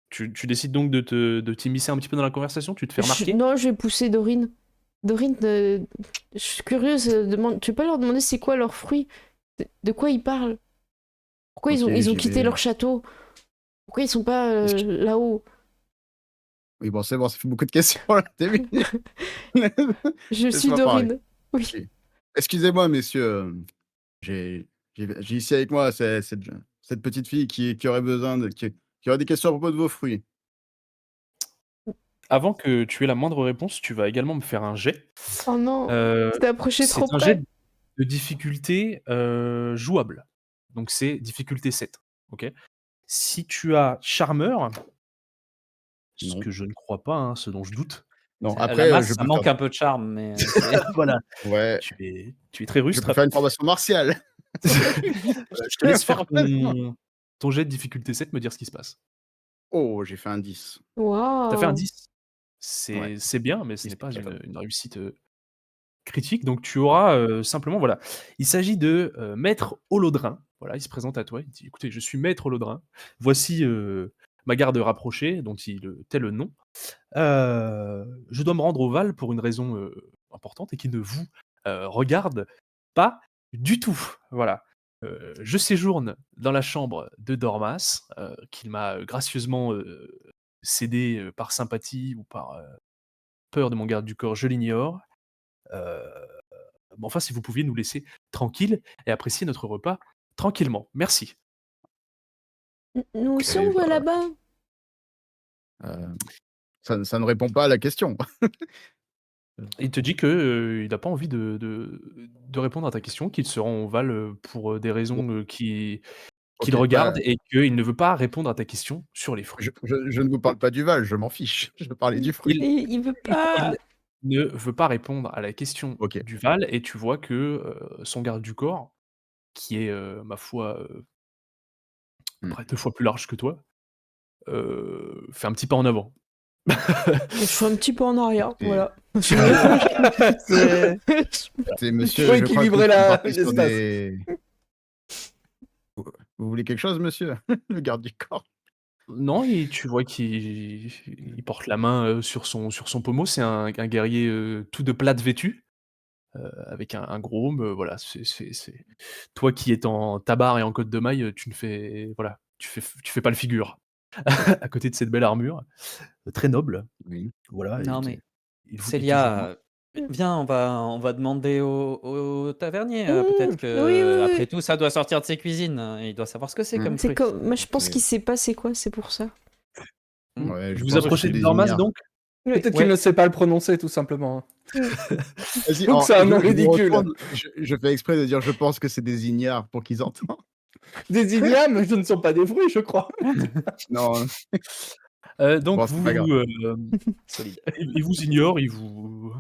Tu décides donc de t'immiscer un petit peu dans la conversation? Tu te fais remarquer? Non, je vais pousser Dorine. Dorine, je suis curieuse. Tu peux pas leur demander c'est quoi leurs fruits? De quoi ils parlent? Pourquoi Ok, ils ont j'y quitté vais. leur château? Pourquoi ils sont pas Est-ce que- là-haut? Oui, bon, c'est bon, ça fait beaucoup de questions là. T'as vu Je suis Laisse-moi parler. Dorine. Oui. Excusez-moi, messieurs. J'ai ici avec moi cette petite fille qui aurait besoin qui aurait des questions à propos de vos fruits. Avant que tu aies la moindre réponse, tu vas également me faire un jet. Oh non, Euh, t'es approché c'est trop un près. jet de difficulté jouable. Donc c'est difficulté 7. Ok. Si tu as charmeur, ce Non. que je ne crois pas, hein, ce dont je doute. Non, La après, masse, je ça peux manque faire... un peu de charme, mais. Voilà. Ouais, Tu es très je rustre. peux faire une formation martiale. Je te laisse faire ton jet de difficulté 7, me dire ce qui se passe. Oh, j'ai fait un 10. T'as fait un Waouh. 10. C'est Ouais. c'est bien, mais ce 10, n'est pas c'est pas top. une réussite critique. Donc tu auras simplement, voilà. Il s'agit de Maître Holodrin. Voilà, il se présente à toi. Il dit écoutez, je suis Maître Holodrin. Voici ma garde rapprochée, dont il tait le nom. Je dois me rendre au Val pour une raison importante et qui ne vous regarde pas du tout. Voilà. Je séjourne dans la chambre de Dormas, qu'il m'a gracieusement cédé par sympathie ou par peur de mon garde du corps, je l'ignore. Mais enfin, si vous pouviez nous laisser tranquilles et apprécier notre repas tranquillement. Merci. Nous aussi, on Ok, va bah, là-bas. ça ne répond pas à la question. Il te dit que il n'a pas envie de répondre à ta question, qu'il se rend au Val pour des raisons qu'il Ok, regarde bah, et qu'il ne veut pas répondre à ta question sur les fruits. je ne vous parle pas du Val, je m'en fiche. Je parlais du fruit. Il veut pas. Il ne veut pas répondre à la question Ok. du Val et tu vois que son garde du corps, qui est, ma foi, près 2 fois plus large que toi, fait un petit pas en avant. Je fais un petit peu en arrière, Ok. voilà. C'est- Écoutez, monsieur, Faut je crois que équilibrer vous la- partez sur l'espace. des... Vous voulez quelque chose, monsieur? Le garde du corps. Non, et tu vois qu'il porte la main sur son pommeau. C'est un guerrier tout de plate vêtu, avec un gros aume. Voilà, c'est toi qui es en tabard et en côte de maille, tu ne fais voilà, tu fais pas le figure à côté de cette belle armure, très noble. Oui. Voilà. Non, et mais il vous Célia, viens, on va demander au tavernier. Peut-être que, oui. après tout, ça doit sortir de ses cuisines. Il doit savoir ce que c'est comme C'est fruit. comme. Moi, je pense Oui. qu'il sait pas c'est quoi, c'est pour ça. Ouais, je vous pense que approchez c'est de des Dormas ignares. donc? Peut-être Ouais. qu'il ne sait pas le prononcer, tout simplement. Vas-y, Donc c'est un nom je me ridicule. retourne, je fais exprès de dire je pense que c'est des ignares pour qu'ils entendent. Des ignames, ce ne sont pas des fruits, je crois. Non, Donc bon, c'est pas grave. il vous ignore, il vous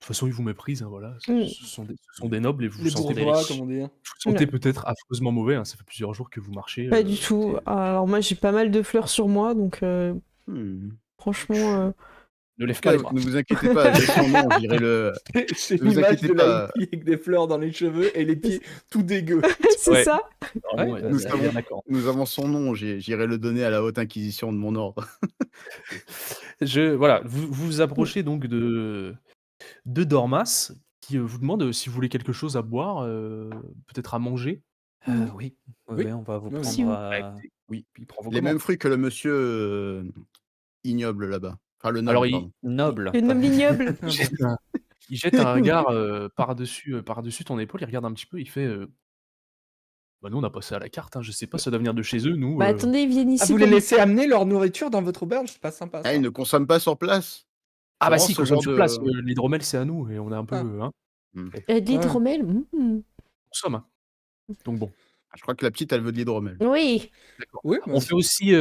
toute façon, ils vous méprisent, hein, voilà. Mm. Ce sont des nobles et vous vous Les sentez bourgeois, comme on dit. vous sentez peut-être affreusement mauvais, hein. Ça fait plusieurs jours que vous marchez. Pas du tout. Alors moi j'ai pas mal de fleurs sur moi, donc Hmm. franchement... Ne En lève tout pas cas, les bras. ne vous inquiétez pas, de son nom, on dirait le. J'ai Ne vous l'image inquiétez de la pas. hippie avec des fleurs dans les cheveux et les pieds tout dégueux. c'est Ouais. ça. Vraiment, Ouais, il y a- Nous il y a savons, un accord. nous avons son nom, j'irai le donner à la haute inquisition de mon ordre. Voilà, vous vous approchez donc de Dormas, qui vous demande si vous voulez quelque chose à boire, peut-être à manger. Oui, Oui. oui, on va vous Oui, oui. Si prendre. vous- Écoutez, oui, puis il prend vos Les commandes. mêmes fruits que le monsieur ignoble là-bas. Enfin, le Alors, noble, il, pardon. Noble. Le noble ignoble. il jette il jette un regard par-dessus ton épaule, il regarde un petit peu, il fait bah, nous, on a passé à la carte, hein, je sais pas, ça doit venir de chez eux, nous. Bah attendez, ils viennent Ah, ici vous les pour... laissez amener leur nourriture dans votre auberge? C'est pas sympa Ah, ça. ils ne consomment pas sur place. Ah, C'est bah vraiment si, ce consomme genre sur de. place, l'hydromel, c'est à nous, et on est un peu. Ah. Hein, De l'hydromel. on consomme. Hein. Donc bon. Ah, je crois que la petite, elle veut de l'hydromel. Oui. D'accord. Oui, On fait aussi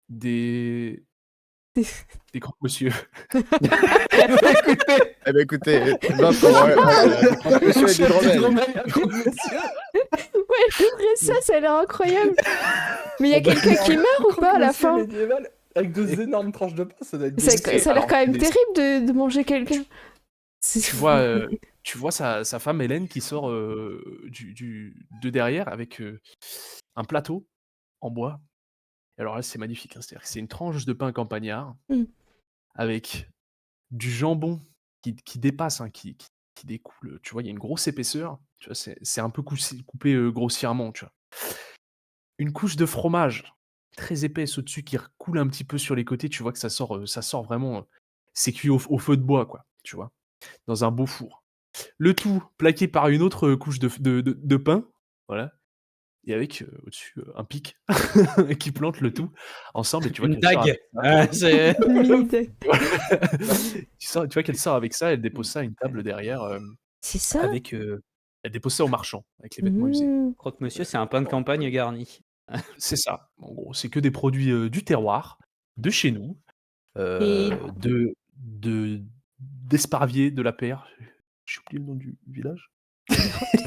des croque-monsieur. écoutez, Eh ben écoutez, monsieur et d'hydromel. Ouais, je voudrais ça, ça a l'air incroyable. Mais il y a quelqu'un qui meurt ou pas à la fin? Médiéval, avec deux énormes tranches de pain, ça doit être Ça, délicieux. ça a l'air Alors, quand même des- terrible de manger quelqu'un. Tu vois sa femme Hélène qui sort de derrière avec un plateau en bois. Et alors là, c'est magnifique. Hein, c'est-à-dire que c'est une tranche de pain campagnard Mm. avec du jambon qui dépasse, hein, qui découle. Tu vois, il y a une grosse épaisseur. Tu vois, c'est un peu coupé grossièrement. Tu vois. Une couche de fromage très épaisse au-dessus qui recoule un petit peu sur les côtés. Tu vois que ça sort vraiment. C'est cuit au feu de bois, quoi. Tu vois, dans un beau four. Le tout plaqué par une autre couche de pain, voilà, et avec au-dessus un pic qui plante le tout ensemble. Et tu vois Une qu'elle sort dague. avec ça. C'est... Une mini-dague. Tu vois qu'elle sort avec ça, elle dépose ça à une table derrière, C'est ça? avec, elle dépose ça au marchand, avec les vêtements usés. Mmh. Croque-monsieur, c'est un pain de campagne garni. C'est ça, en gros, c'est que des produits du terroir, de chez nous, Et- d'Esparvier, de la Paire. J'ai oublié le nom du village.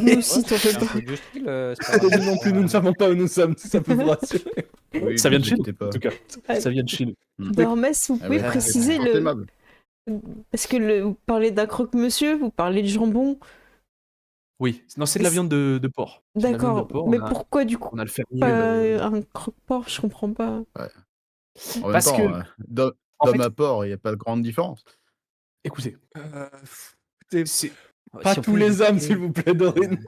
Nous aussi, t'en fais C'est un pas. peu du style, c'est pas Nous grave. non plus, nous ne savons pas où nous sommes, si ça peut vous rassurer. Oui, Ça vient de vous chez nous, inquiétez pas. en tout cas. Ouais. Ça vient de chez nous. Dormès, vous Ah pouvez ouais, préciser c'est le... aimable. Parce que vous parlez d'un croque-monsieur, vous parlez de jambon. Oui, non, c'est de la viande de porc. C'est de la viande de D'accord. porc, Mais on a pourquoi du coup on a le fermier, pas un croque-porc? Je comprends pas. En même Parce temps, que- d'homme en fait- à porc, il n'y a pas de grande différence. Écoutez, Écoutez, c'est pas Si on tous peut les hommes, éviter- s'il vous plaît, Dorine.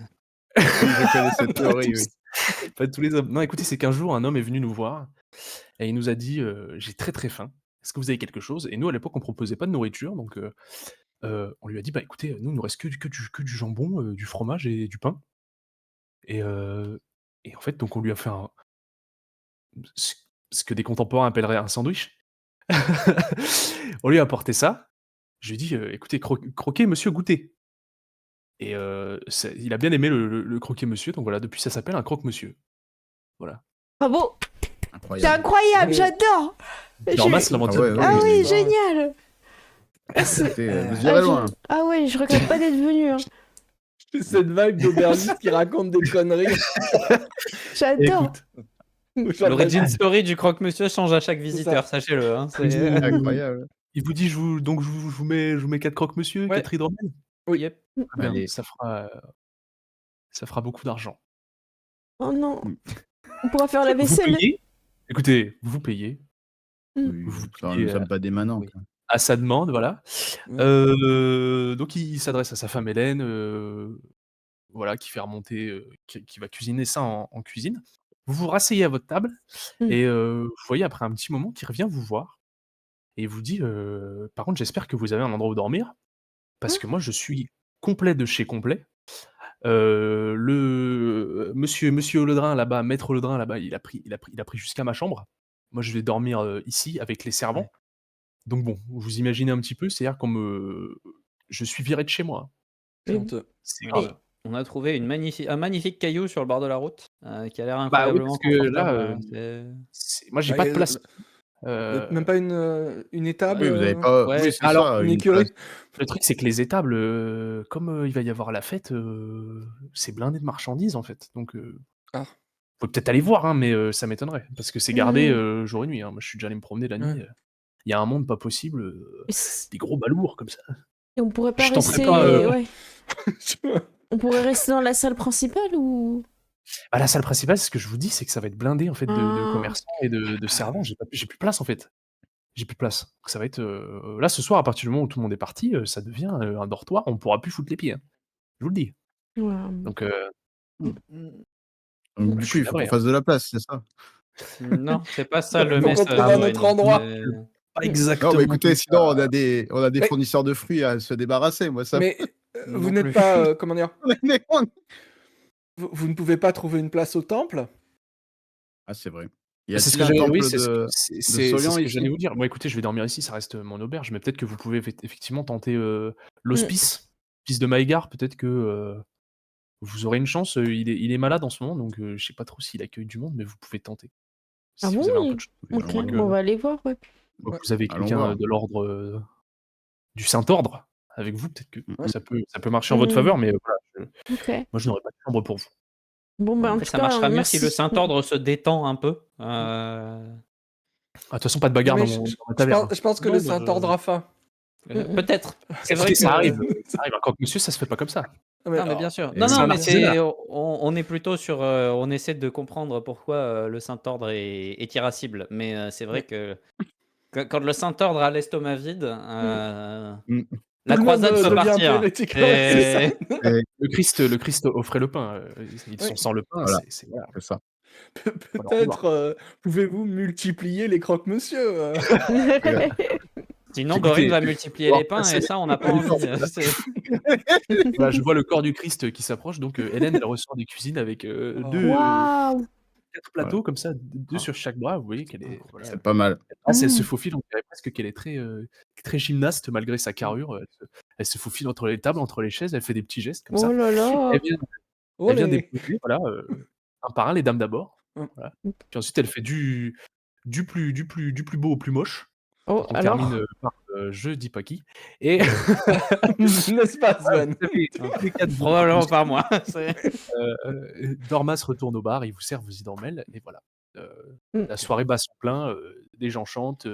Je connais cette Pas théorie, tous. oui. Pas tous les hommes. Non, écoutez, c'est qu'un jour, un homme est venu nous voir et il nous a dit j'ai très très faim. Est-ce que vous avez quelque chose? Et nous, à l'époque, on proposait pas de nourriture, donc on lui a dit bah écoutez, nous, il nous reste que du jambon, du fromage et du pain. Et en fait, donc on lui a fait ce que des contemporains appelleraient un sandwich. On lui a apporté ça. Je lui ai dit écoutez, croquez, monsieur, goûtez. Et il a bien aimé le croquer monsieur, donc voilà, depuis ça s'appelle un croque-monsieur. Voilà. Bravo! C'est Incroyable. incroyable, j'adore! Normal, Je- c'est l'inventeur. Ah ouais, Ah oui, c'est- génial! Écoutez, vous Ah, irez loin. Ah ouais, je regrette pas d'être venu. Hein. J'ai cette vibe d'aubergiste qui raconte des conneries. J'adore. Écoute, L'origin story du croque-monsieur change à chaque visiteur, sachez-le. Hein, c'est- Incroyable. il vous dit je vous mets 4 croque-monsieur, Ouais. 4 hydromel. Oui. Yep. Très bien, Allez. ça fera beaucoup d'argent. Oh non. On pourra faire la Vous vaisselle. payez. Écoutez, vous payez Oui, Vous ça, nous payez, ne sommes pas des manants. oui. à sa demande, voilà. Donc il s'adresse à sa femme Hélène, voilà, qui fait remonter, qui va cuisiner ça en cuisine. Vous vous rasseyez à votre table Mm. et vous voyez après un petit moment qu'il revient vous voir et il vous dit par contre, j'espère que vous avez un endroit où dormir parce que moi je suis complet de chez complet. Le monsieur Ledrin là-bas, maître Ledrin là-bas, il a pris jusqu'à ma chambre. Moi, je vais dormir ici avec les servants. Ouais. Donc bon, vous imaginez un petit peu, c'est-à-dire je suis viré de chez moi. C'est honteux. C'est Et grave. on a trouvé un magnifique caillou sur le bord de la route qui a l'air Bah oui, incroyablement parce que là, confortable. moi, j'ai Bah, pas de place. Même pas une étable. Oui, vous avez pas. Ouais, Oui, c'est alors, ça. une Une écurie. place. le truc, c'est que les étables, comme il va y avoir la fête, c'est blindé de marchandises en fait. Donc, Ah. faut peut-être aller voir, hein, mais ça m'étonnerait. Parce que c'est gardé jour et nuit. Hein. Moi, je suis déjà allé me promener la nuit. Ouais. Il y a un monde pas possible, Et c- des gros balourds comme ça. et on pourrait pas Je tenterai rester. pas. Ouais. On pourrait rester dans la salle principale ou. Bah, la salle principale, c'est ce que je vous dis, c'est que ça va être blindé en fait de Ah. commerçants et de servants. J'ai plus de place en fait. J'ai plus de place. Donc ça va être là ce soir, à partir du moment où tout le monde est parti, ça devient un dortoir. On pourra plus foutre les pieds. Hein. Je vous le dis. Ouais. Donc Donc, je du coup, suis il faut navré. qu'on fasse de la place, c'est ça? Non, c'est pas ça le Faut qu'on message. trouve un autre Bruno. endroit. Pas Non, exactement. mais écoutez, comme sinon, ça. on a des Mais- fournisseurs de fruits à se débarrasser. Moi, ça. Mais Non vous n'êtes plus. pas. Comment dire Mais vous ne pouvez pas trouver une place au temple? Ah, c'est vrai. Y C'est ce a-t-il que un j'allais, oui, temple de c'est Solian ce que ici? j'allais vous dire. Moi, écoutez, je vais dormir ici, ça reste mon auberge, mais peut-être que vous pouvez effectivement tenter l'hospice, de Maïgar. Peut-être que vous aurez une chance. Il est malade en ce moment, donc je sais pas trop s'il accueille du monde, mais vous pouvez tenter. Ah Si bon? vous avez un peu de chance. Oui, Ok, allons que- bon, on va aller voir, ouais. Bon, Ouais. vous avez Allons quelqu'un voir. de l'ordre du Saint-Ordre avec vous, peut-être que Mm. ça peut marcher en votre faveur, mais voilà, Ok. moi je n'aurai pas de chambre pour vous. Bon, bah, en Après, tout ça cas, marchera mieux merci. si le Saint-Ordre se détend un peu. Ah, de toute façon, pas de Non, bagarre mais dans ma je taverne. pense que Non, le bah, Saint-Ordre a faim. Peut-être. C'est vrai Écoutez, que. ça arrive. Ça arrive. Encore que monsieur, ça se fait pas comme ça. Non, Non, mais bien sûr. Et Non, oui. C'est non, un mais artisanat. on est plutôt sur. On essaie de comprendre pourquoi le Saint-Ordre est irascible. Mais c'est vrai que quand le Saint-Ordre a l'estomac vide, Mm. la Tout le monde croisade peut devient partir. hérétique. Ouais, c'est ça. Et Le Christ offrait le pain. Ils sont Oui. sans le pain. voilà, Voilà. c'est ça. Faut leur en vouloir. Peut-être pouvez-vous multiplier les croque-monsieur Sinon, Écoutez, Gorine va multiplier on va les pains repasser et ça, on n'a pas les envie. forces. Voilà, je vois le corps du Christ qui s'approche. Donc Hélène, elle ressort des cuisines avec Waouh! 4 plateaux Ouais. comme ça, 2 sur chaque bras. Vous voyez qu'elle est voilà. C'est pas mal. Elle se faufile. On dirait presque qu'elle est très gymnaste malgré sa carrure. Elle se faufile entre les tables, entre les chaises. Elle fait des petits gestes comme Oh ça. là là! Elle vient Olé. déposer, voilà, un par un, les dames d'abord. Hum. Voilà. Puis ensuite, elle fait du plus beau au plus moche. Oh, On alors? termine par je dis pas qui. Et N'est-ce pas, Sven vous avez tous les 4 Probablement pas moi. Dormas retourne au bar, il vous sert vos hydromels, et voilà. Mm. La soirée bat son plein, des gens chantent,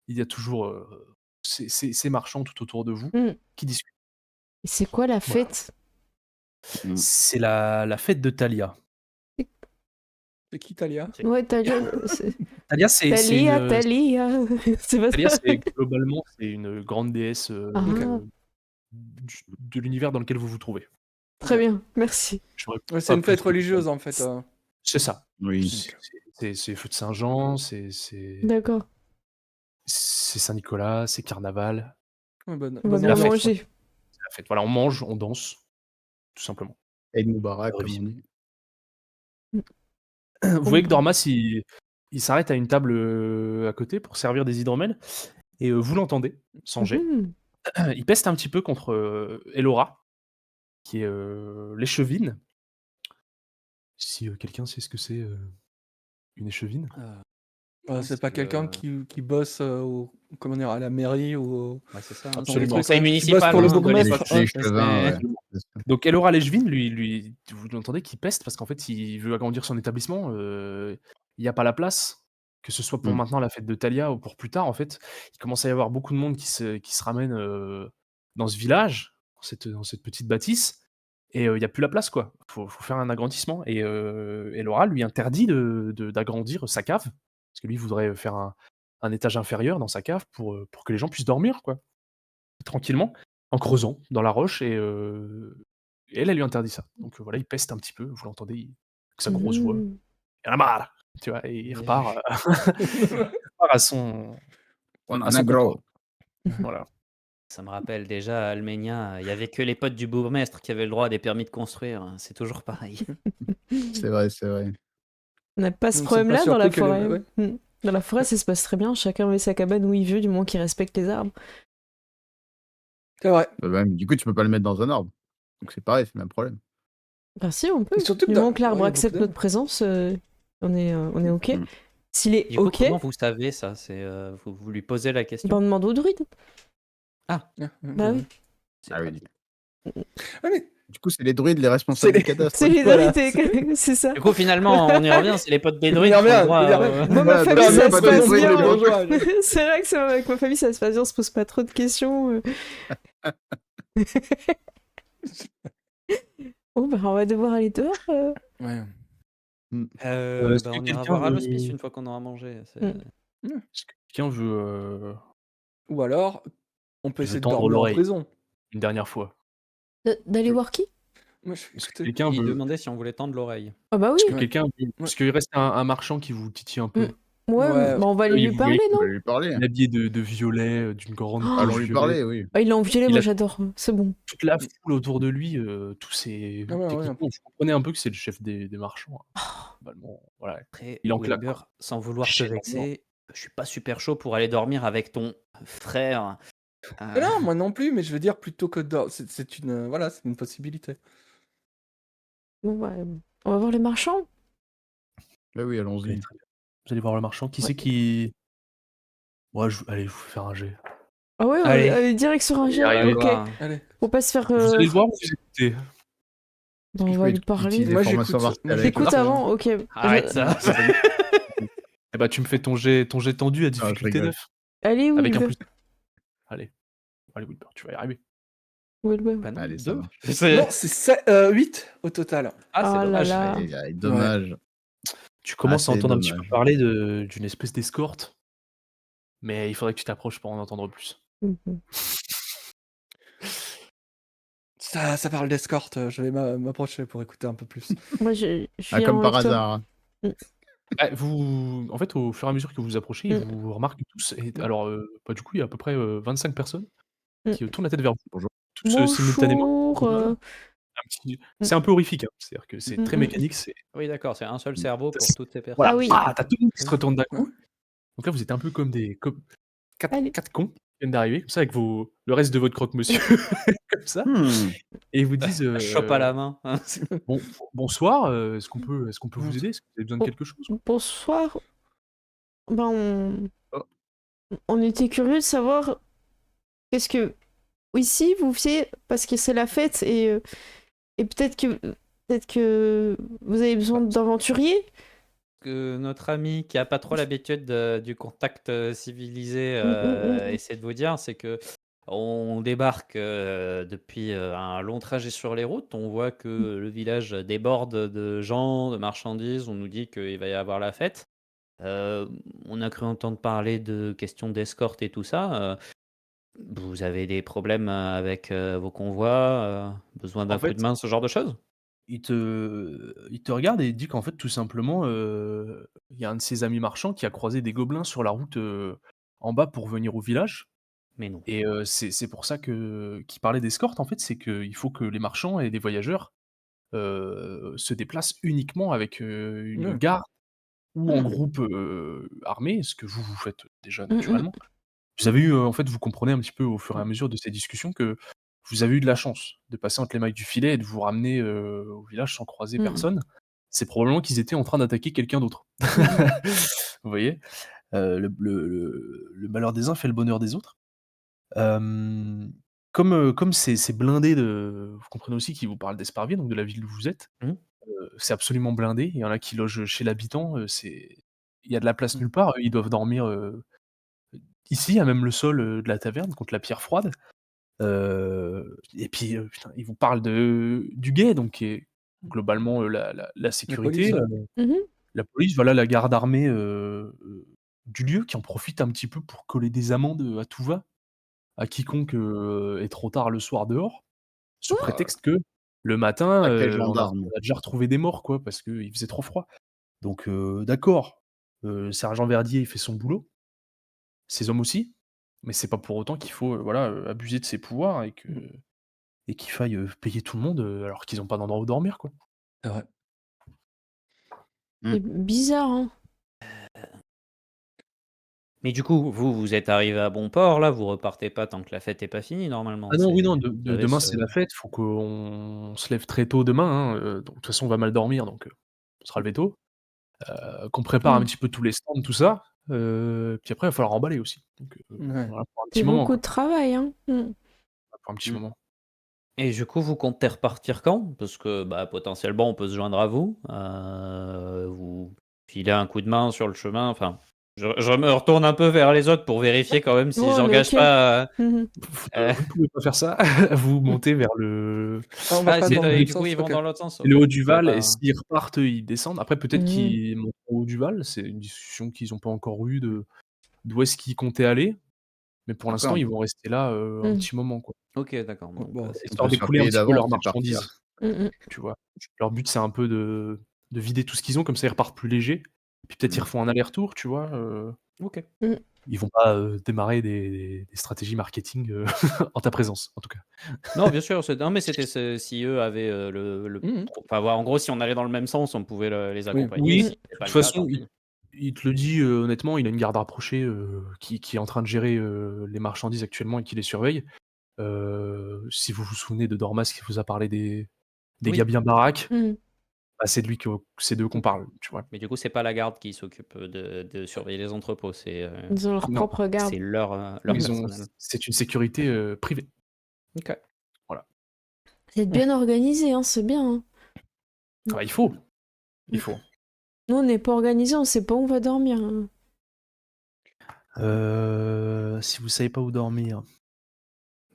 il y a toujours ces marchands tout autour de vous qui discutent. C'est quoi la fête? Mm. C'est la fête de Thalia. C'est qui, Talia Ouais, Talia. c'est- Thalia, c'est Talia, une, Talia. C'est pas Thalia, ça. globalement, c'est une grande déesse Ah. de l'univers dans lequel vous vous trouvez. Très bien, merci. J'aurais Ouais, c'est pas une plus fête de- religieuse, en fait. C'est ça. Oui. C'est feu de Saint-Jean, c'est D'accord. Saint-Nicolas, c'est carnaval. Ouais, bonne, On va bonne bien la fête, manger. C'est la fête. Voilà, on mange, on danse, tout simplement. Eid Moubarak, comme on Revive. dit. Vous voyez que Dormas, il s'arrête à une table à côté pour servir des hydromels, et vous l'entendez, sans jet. Mhm. Il peste un petit peu contre Elora, qui est l'échevine. Si quelqu'un sait ce que c'est une échevine. c'est pas quelqu'un qui bosse comment dire, à la mairie ou Ouais, c'est ça. Absolument. Le conseil Qui bosse municipal. pour le hein, de bourgmestre. l'époque. Les C'est- chevins, ouais. Donc Elora l'échevine, lui, vous l'entendez qu'il peste parce qu'en fait, il veut agrandir son établissement. Il n'y a pas la place, que ce soit pour maintenant la fête de Thalia ou pour plus tard. En fait, il commence à y avoir beaucoup de monde qui se ramène dans ce village, dans cette petite bâtisse, et il n'y a plus la place, quoi. Faut faire un agrandissement. Et Elora lui interdit d'agrandir sa cave, parce que lui voudrait faire un étage inférieur dans sa cave pour que les gens puissent dormir, quoi, tranquillement, en creusant dans la roche, et elle lui interdit ça. Donc voilà, il peste un petit peu, vous l'entendez, avec sa grosse voix. Mhm. Il en a marre, tu vois, et il repart, il repart à son On à en son a gros. comptoir. Voilà. Ça me rappelle déjà à Alménia, il y avait que les potes du bourgmestre qui avaient le droit à des permis de construire. C'est toujours pareil. C'est vrai, c'est vrai. On n'a pas ce Nous ne sommes problème-là pas dans la surpris que les- forêt. ouais. Dans la forêt, ça se passe très bien. Chacun met sa cabane où il veut, du moment qu'il respecte les arbres. C'est vrai. Du coup, tu peux pas le mettre dans un arbre. Donc c'est pareil, c'est le même problème. Bah si, on peut. Et surtout que Du dans- moment que l'arbre ouais, il y a accepte beaucoup notre présence, on est OK. Mm. S'il est Du coup, OK, comment vous savez ça? Vous lui posez la ben, question? on demande au druide. Ah, Bah oui. c'est Ah oui. pratique. Ouais, mais Du coup, c'est les druides les responsables C'est du cadastre. C'est les Voilà, druides, c'est ça. Du coup, finalement, on y revient, c'est les potes des On y druides qui ont revient, le droit on y revient. Moi, ma Voilà, famille, donc, ça c'est se pas des passe druides, bien. les bourgeois. C'est vrai que avec ma famille, ça se passe bien, on se pose pas trop de questions. Oh, bah, on va devoir aller dehors. Ouais. Est-ce que On ira quelqu'un voir à veut l'hospice une fois qu'on aura mangé. est-ce que quelqu'un Ou alors, on peut essayer de tendre dormir en l'oreille prison. une dernière fois? D'aller voir qui? Moi, je Est-ce que écoutez, quelqu'un Il veut demandait si on voulait tendre l'oreille. Ah bah oui. est-ce que Ouais. quelqu'un veut parce qu'il reste un marchand qui vous titille un peu. Ouais, Ouais. bah, on va aller Il lui vous parler, voyez non? On va lui parler. habillé de violet, d'une grande Oh, toge Allons lui violet. parler, oui. Ah, il est en violet, Il moi a j'adore. C'est bon. toute la foule autour de lui, tous ces Ah ouais, ouais. techniquement, vous comprenez un peu que c'est le chef des marchands, hein. Globalement, voilà. Après, Il en claque, Wilbur, quoi. sans vouloir te Chaîne en or. vexer, je suis pas super chaud pour aller dormir avec ton frère. Mais non, moi non plus, mais je veux dire, plutôt que c'est une, voilà, c'est une possibilité. Bon, bah, on va voir les marchands. Bah oui, OK, allons-y. très bien. Vous allez voir le marchand. Qui Ouais. c'est qui ouais, allez, je vais vous faire un jet. Ah ouais, Allez. direct sur un Allez, jet. arrivez. Ok. Allez. Faut pas se faire. Vous allez le voir ou vous écoutez? Bah, Est-ce que on je va peux lui parler. utiliser Moi, formation j'écoute. martiale avec J'écoute lui avant, ok. Arrête ça. Eh bah, tu me fais ton jet tendu à je difficulté rigole. 9 Allez, avec un Wilbur. plus. Allez. Allez Wilbur, tu vas y arriver. Wilbur. Bah non, Allez, ça 2. marche. Non, c'est 8 au total. Ah, c'est Ah là dommage. là. Aïe, dommage. Tu commences à c'est entendre un petit peu dommage. parler d'une espèce d'escorte, mais il faudrait que tu t'approches pour en entendre plus. Mhm. Ça parle d'escorte, je vais m'approcher pour écouter un peu plus. Moi, je Ah, viens comme par avec toi. hasard. Ah, en fait, au fur et à mesure que vous vous approchez, ils vous remarquent tous et alors, bah, du coup, il y a à peu près, 25 personnes qui, tournent la tête vers vous. Bonjour. Tous, simultanément. Bonjour. C'est un peu horrifique, hein. C'est-à-dire que c'est très Mm. mécanique, c'est Oui, d'accord, c'est un seul cerveau pour toutes ces personnes. voilà, Ah oui. tu tout le monde qui se retourne d'un coup. Donc là, vous êtes un peu comme Allez. 4 cons qui viennent d'arriver, comme ça, avec le reste de votre croque-monsieur, comme ça, et ils vous disent, Chope à la main. bonsoir, est-ce qu'on peut vous aider? Est-ce que vous avez besoin de quelque chose? Bonsoir. Ben, Oh. on était curieux de savoir qu'est-ce que ici vous faisiez parce que c'est la fête et peut-être que vous avez besoin d'aventuriers. Que notre ami qui a pas trop l'habitude du contact civilisé essaie de vous dire, c'est que on débarque depuis un long trajet sur les routes. On voit que le village déborde de gens, de marchandises. On nous dit qu'il va y avoir la fête. On a cru entendre parler de questions d'escorte et tout ça. Vous avez des problèmes avec vos convois, besoin d'un En coup fait de main, ce genre de choses? il te regarde et il dit qu'en fait, tout simplement, il y a un de ses amis marchands qui a croisé des gobelins sur la route, en bas pour venir au village Mais non. et c'est pour ça qu'il parlait d'escorte, en fait, c'est qu'il faut que les marchands et les voyageurs, se déplacent uniquement avec, une garde ou en groupe, armé, ce que vous faites déjà naturellement. Vous avez eu, en fait, vous comprenez un petit peu au fur et à mesure de ces discussions que vous avez eu de la chance de passer entre les mailles du filet et de vous ramener, au village sans croiser personne. C'est probablement qu'ils étaient en train d'attaquer quelqu'un d'autre. Vous voyez? Le malheur des uns fait le bonheur des autres. Comme c'est blindé vous comprenez aussi qu'ils vous parlent d'Esparvier, donc de la ville où vous êtes. Mmh. C'est absolument blindé. Il y en a qui logent chez l'habitant, il y a de la place nulle part. Eux, ils doivent dormir, ici, à même le sol, de la taverne contre la pierre froide. Et puis, putain, ils vous parlent du guet, donc qui est globalement, la sécurité, police. la police, voilà, la garde armée, du lieu qui en profite un petit peu pour coller des amendes, à tout va, à quiconque, est trop tard le soir dehors, sous prétexte que le matin, Sacrés on a gendarmes. déjà retrouvé des morts, quoi, parce qu'il faisait trop froid. Donc, d'accord, sergent Verdier, il fait son boulot, ses hommes aussi, mais c'est pas pour autant qu'il faut, voilà, abuser de ses pouvoirs et qu'il faille, payer tout le monde, alors qu'ils ont pas d'endroit où dormir, quoi. C'est vrai. C'est bizarre, hein. Mais du coup, vous êtes arrivé à bon port là, vous repartez pas tant que la fête est pas finie normalement? Ah non, oui, non, Vous avez demain, ce c'est la fête, faut qu'on se lève très tôt demain, hein, donc de toute façon, on va mal dormir, donc on sera levé tôt. qu'on prépare un Mm. petit peu tous les stands, tout ça. Puis après, il va falloir emballer aussi. Donc, Ouais. voilà, pour un C'est petit moment, beaucoup quoi. de travail, hein. Pour un petit Mm. moment. Et du coup, vous comptez repartir quand? Parce que potentiellement, on peut se joindre à vous. Vous filez un coup de main sur le chemin. Enfin, je me retourne un peu vers les autres pour vérifier quand même si Ouais, mais j'engage ok. pas. Mhm. Vous ne pouvez pas faire ça. Vous montez vers le Ah, on va pas dans le Et même du coup, sens. ils vont Ok. dans l'autre sens. le Ok. haut du Je savais Val, et pas. s'ils repartent, ils descendent. Après, peut-être Mhm. qu'ils montent au haut du Val. C'est une discussion qu'ils n'ont pas encore eue d'où est-ce qu'ils comptaient aller. Mais pour l'instant, D'accord. ils vont rester là un Mm. petit moment, quoi. Ok, d'accord. Donc, Bon, c'est On Histoire peut se cool. faire d'écouler un payer petit peu leurs d'avance et partir. marchandises, Mm. tu vois. Leur but, c'est un peu de vider tout ce qu'ils ont, comme ça ils repartent plus légers. Puis peut-être ils Mm. refont un aller-retour, tu vois. Ok. Ils vont pas démarrer des stratégies marketing en ta présence, en tout cas. Non, bien sûr. Non, mais c'était si eux avaient Mhm. Enfin, voilà, en gros, si on allait dans le même sens, on pouvait les Oui. accompagner. Oui, Si de c'était pas toute le cas, façon, tant pis. il te le dit honnêtement, il a une garde rapprochée qui est en train de gérer les marchandises actuellement et qui les surveille. Si vous vous souvenez de Dormas qui vous a parlé des Oui. gars bien baraques, Mm. c'est d'eux qu'on parle, tu vois. Mais du coup, c'est pas la garde qui s'occupe de surveiller les entrepôts, c'est Ils ont leur Non, propre garde. c'est leur personnel. c'est une sécurité privée. Ok. Voilà. Vous êtes bien organisé, hein, c'est bien. Hein. Ah bah, il faut. Il faut. Nous, on n'est pas organisé, on sait pas où on va dormir. Hein. Si vous savez pas où dormir.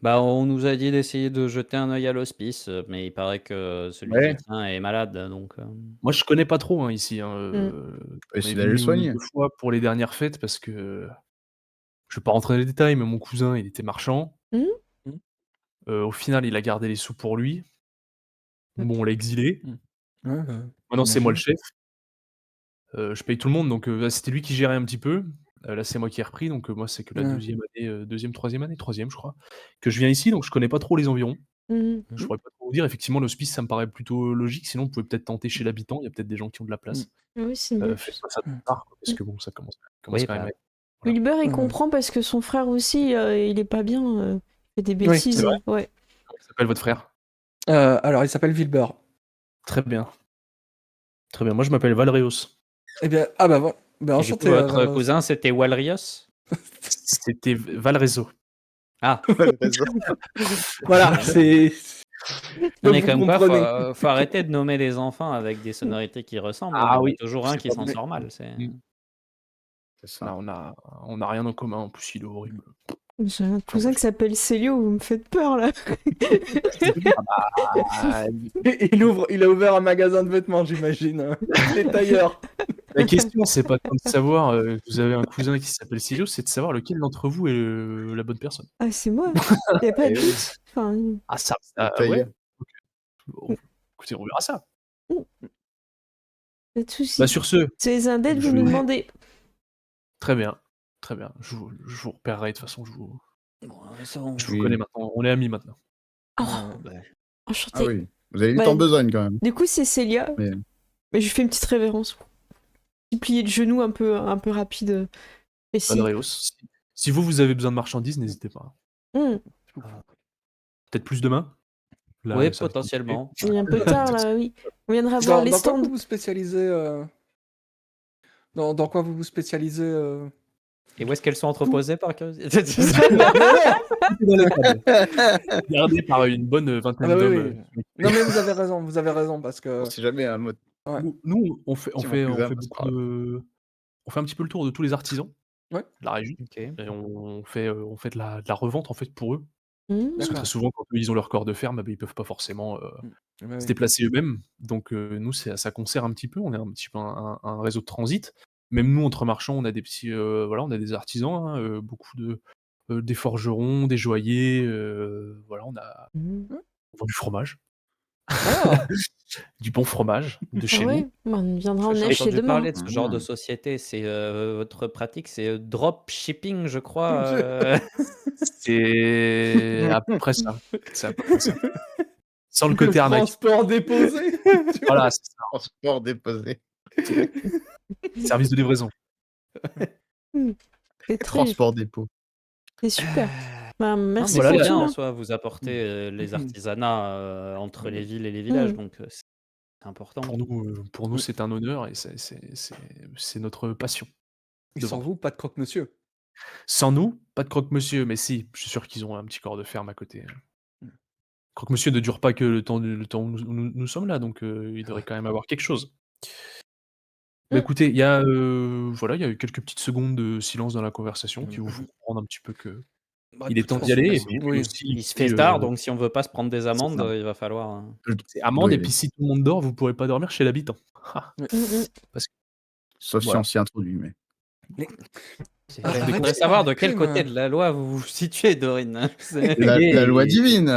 On nous a dit d'essayer de jeter un œil à l'hospice, mais il paraît que celui Ouais. qui tient est malade, donc. Moi, je connais pas trop ici. On Essayer est d'aller le venu soigner. 2 fois pour les dernières fêtes parce que je vais pas rentrer dans les détails, mais mon cousin, il était marchand. Mhm. Au final, il a gardé les sous pour lui. Mm. Bon, on l'a exilé. Ouais, Maintenant, c'est moi le j'imagine. chef. Je paye tout le monde, donc c'était lui qui gérait un petit peu. Là, c'est moi qui ai repris, donc moi, c'est que la Ouais. 2e année, 2e, 3e année, 3e, je crois, que je viens ici, donc je connais pas trop les environs. Mhm. Je pourrais pas trop vous dire. Effectivement, l'hospice, ça me paraît plutôt logique. Sinon, vous pouvez peut-être tenter chez l'habitant. Il y a peut-être des gens qui ont de la place. Oui, c'est mieux. Faites pas ça trop tard, quoi, parce que bon, ça commence Oui, quand même à bah, être voilà. Wilbur, il Ouais. comprend parce que son frère aussi, il est pas bien. Il fait des Oui, bêtises. C'est vrai? Ouais. Comment il s'appelle votre frère? Alors, il s'appelle Wilbur. Très bien. Très bien. Moi, je m'appelle Valréos. Eh bien, ah bah voilà. Ben, et du coup, enchanté. votre cousin, c'était Walrios? C'était Valrézo. Ah, Le réseau. Voilà, c'est. non, mais Vous comme quoi, comprenez. faut arrêter de nommer les enfants avec des sonorités qui ressemblent. Il y Ah en a oui, toujours un c'est qui pas s'en bon. sort mal. C'est... Mmh. C'est Là, ça. on a rien en commun. En plus, il est horrible. J'ai un Enfin, cousin bref. qui s'appelle Célio, vous me faites peur là. Ah, Il a ouvert un magasin de vêtements, j'imagine. Les tailleurs. la question, c'est pas tant de savoir que vous avez un cousin qui s'appelle Silio, c'est de savoir lequel d'entre vous est la bonne personne. Ah, c'est moi. Y a pas de Eh oui. doute. Enfin, Ah ça, Le ouais. tailleur. Bon, écoutez, on verra ça. pas de soucis. Bah sur ce, C'est les index, je vous nous vais- demandez. très bien, très bien. Je vous repérerai de toute façon. Je vous Oui. connais maintenant. On est amis maintenant. Oh, bah, enchanté. Ah oui. Vous allez vite Bah, en besogne quand même. Du coup, c'est Célia. Mais- Mais je lui fais une petite révérence. Petit plié de genou un peu rapide. Et si. Valréos. Si vous avez besoin de marchandises, n'hésitez pas. Peut-être plus demain. Là, oui, ça va potentiellement. Il est un peu tard là, oui. On viendra voir les Dans quoi stands. vous vous spécialisez dans quoi vous vous spécialisez Et où est-ce qu'elles sont entreposées par curiosité? Regardé par une bonne Ah vingtaine bah oui, d'hommes. oui. Non mais vous avez raison parce que. On sait jamais un mot. Ouais. Nous, on fait Si mon cousin beaucoup passe par là. on fait un petit peu le tour de tous les artisans Ouais. de la région Ok. et on fait de la revente en fait pour eux. Parce que D'accord. très souvent quand eux, ils ont leur corps de ferme, bah, ils peuvent pas forcément Ah bah se oui. déplacer eux-mêmes. Donc nous, ça concert un petit peu. On est un petit peu un réseau de transit. Même nous, entre marchands, on a des petits, voilà, on a des artisans, hein, beaucoup des forgerons, des joailliers, voilà, on vend du fromage, Ah, du bon fromage de chez Ah ouais, nous. bah, on viendra en J'ai acheter entendu demain. parler de ce genre de société. C'est votre pratique, c'est drop shipping, je crois. C'est à peu près ça. C'est à peu près ça. Sans le le côté arnaque. transport déposé. Voilà, c'est ça. Transport déposé. Service de livraison. C'est très. Transport dépôt. C'est super. Bah, Non, merci mais Voilà, c'est pour bien tout. en hein. soi, vous apportez les artisanats entre les villes et les villages. Donc C'est important. Pour nous, c'est un honneur et c'est notre passion Et de sans vendre. vous, pas de croque-monsieur. Sans nous, pas de croque-monsieur, mais si, je suis sûr qu'ils ont un petit corps de ferme à côté. Mmh. Croque-monsieur ne dure pas que le temps où nous sommes là, donc il devrait quand même avoir quelque chose. Bah, Mmh. écoutez, il y a, voilà, il y a eu quelques petites secondes de silence dans la conversation qui vous font comprendre un petit peu qu'il Bah, de est toute temps d'y façon, aller et façon, puis oui. aussi, Il se puis, fait tard, donc si on veut pas se prendre des c'est amendes, ça. il va falloir. C'est amende Oui, et oui. puis si tout le monde dort, vous pourrez pas dormir chez l'habitant. Oui. Parce que Sauf si voilà. on s'y introduit, mais. Il faudrait Arrêtez savoir de avec quel crime. côté de la loi vous vous situez, Dorine. Hein. La loi divine.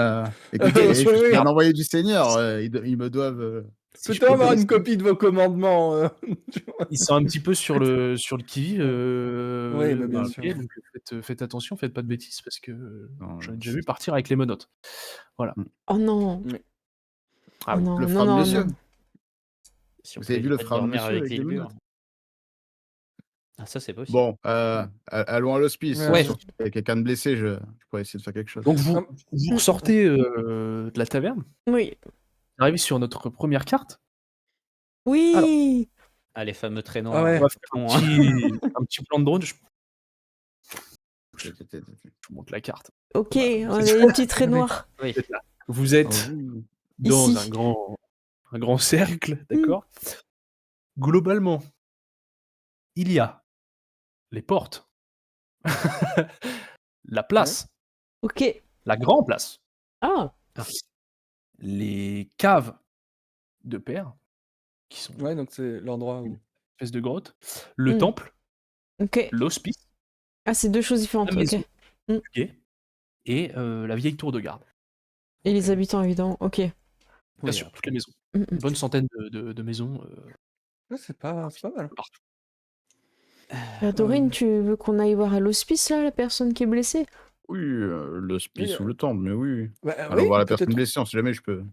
Écoutez, je suis oui. un envoyé du Seigneur. Ils me doivent. Si je Peut-on peux avoir me une permettre, copie de vos commandements ils sont un petit peu sur le qui-vive, Oui, mais bien OK, sûr. donc faites attention, faites pas de bêtises parce que Non, j'en ai déjà vu partir avec les menottes. Voilà. Oh non. Ah Oh oui. non, Le non, frère de non, monsieur. non. Si on Vous peut avez vu le éviter de frère de dormir monsieur avec avec les Wilbur. menottes? Ah, ça, c'est possible. Bon, allons à l'hospice. Ouais. Surtout qu'il y a quelqu'un de blessé, je pourrais essayer de faire quelque chose. Donc vous Hum. ressortez, de la taverne, Oui. vous arrivez sur notre première carte. Oui. Ah, les fameux traits Ah noirs. ouais. On va faire Bon, hein. un petit plan de drone, je vous montre la carte. Ok, Voilà, on a les petits traits noirs. Oui. Vous Ah êtes oui. dans Ici. un grand cercle, d'accord? Globalement, il y a les portes, la place, Ok. la grande place, Ah. les caves de père, qui sont Ouais, donc c'est l'endroit une où. espèce de grotte, le Mm. temple, Ok. l'hospice, Ah, c'est deux choses différentes. la maison Ok. Mm. du guet et la vieille tour de garde. Et les habitants, évidemment. Ok. Bien Oui, sûr, toutes les maisons. Mm, mm. Une bonne centaine de maisons Ouais, c'est pas mal. partout. Dorine, tu veux qu'on aille voir à l'hospice, là, la personne qui est blessée? Oui, l'hospice Oui, ou le temple, mais oui. Bah, Allons oui, voir la peut-être personne vous blessée, on sait jamais, je peux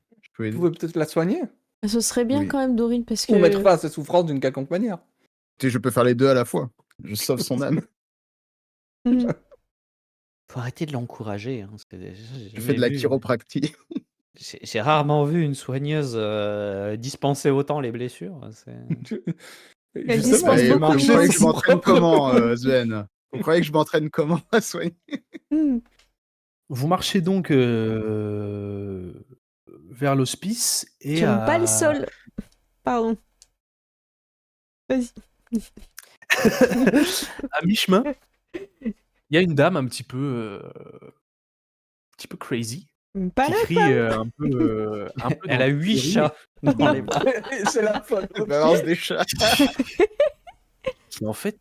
aider. pouvez peut-être la soigner. Ce serait bien Oui. quand même, Dorine, parce Ou mettre que... fin à ses souffrances d'une quelconque manière. Tu sais, je peux faire les deux à la fois. Je sauve son âme. Mm. Faut arrêter de l'encourager. Hein. Je fais de la chiropractie. J'ai rarement vu une soigneuse dispenser autant les blessures. Elle Justement, dispense il Et beaucoup vous de croyez mots. que je m'entraîne comment, Sven? Vous croyez que je m'entraîne comment à soigner? Mm. Vous marchez donc vers l'hospice et J'aime pas le sol. Pardon. Vas-y. à mi-chemin, il y a une dame un petit peu crazy Pas qui là. crie un peu Elle dans a le 8 bruit, chats dans les bras. c'est la folle. Je balance des chats. qui en fait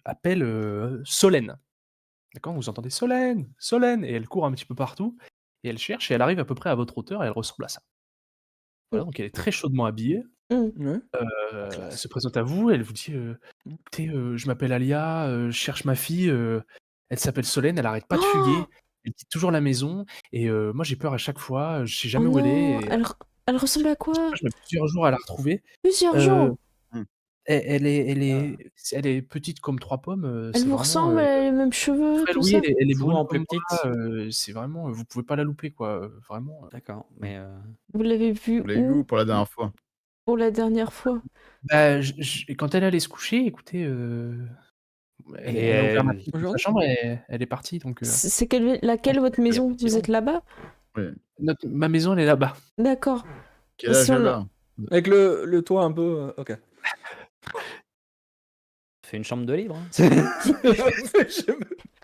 appelle Solène. D'accord? Vous entendez Solène, Solène, et elle court un petit peu partout et elle cherche et elle arrive à peu près à votre hauteur et elle ressemble à ça. Voilà, donc elle est très chaudement habillée. Mm. Ouais. Elle se présente à vous, elle vous dit écoutez, je m'appelle Alia, je cherche ma fille, elle s'appelle Solène, elle arrête pas de fuguer, Oh, elle quitte toujours la maison et moi j'ai peur à chaque fois, je sais oh jamais où elle est non. et Elle ressemble à quoi? je mets plusieurs jours à la retrouver. Plusieurs Heu, jours. elle Ah. est petite comme 3 pommes, Elle c'est vous vraiment, ressemble, elle a les mêmes cheveux, elle tout oui, ça? elle est Souvent brune en comme plus moi, petite. c'est vraiment, vous pouvez pas la louper quoi, vraiment. D'accord, mais Vous l'avez vue Vous l'avez vu où où pour la dernière fois? pour la dernière fois? Bah, quand elle allait se coucher, écoutez, elle a ouvert ma elle... fenêtre de sa Aujourd'hui? chambre et elle est partie donc C'est laquelle votre elle est maison? partie Vous êtes loin. là-bas? Oui. Ma maison, elle est là-bas. D'accord. Quel âge Si on elle a- a? Avec le toit un peu. Ok. fait une chambre de libre. Hein. Je-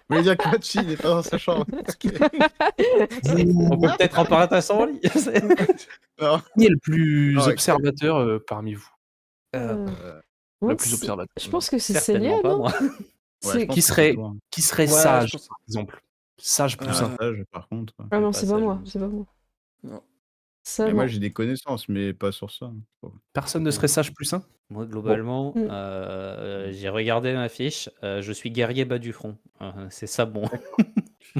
Vous voulez dire que Hachi n'est pas dans sa chambre? Ok. On peut peut-être en parler à son lit. Non. Qui est le plus Ah ouais, observateur parmi vous? Moi, Le plus observateur. je pense que c'est Certainement Célia, pas, non? moi. Ouais, je C'est- pense Qui que c'est serait toi. Ouais, sage, je pense- par exemple? Sage plus Ah. un. Sage, par contre. Ah non, pas c'est pas sage, moi, moi. c'est pas moi. Non. Ça, Mais moi, non. j'ai des connaissances, mais pas sur ça. Personne ne serait sage plus un? Moi, globalement, Mm. j'ai regardé ma fiche. Je suis guerrier bas du front. C'est ça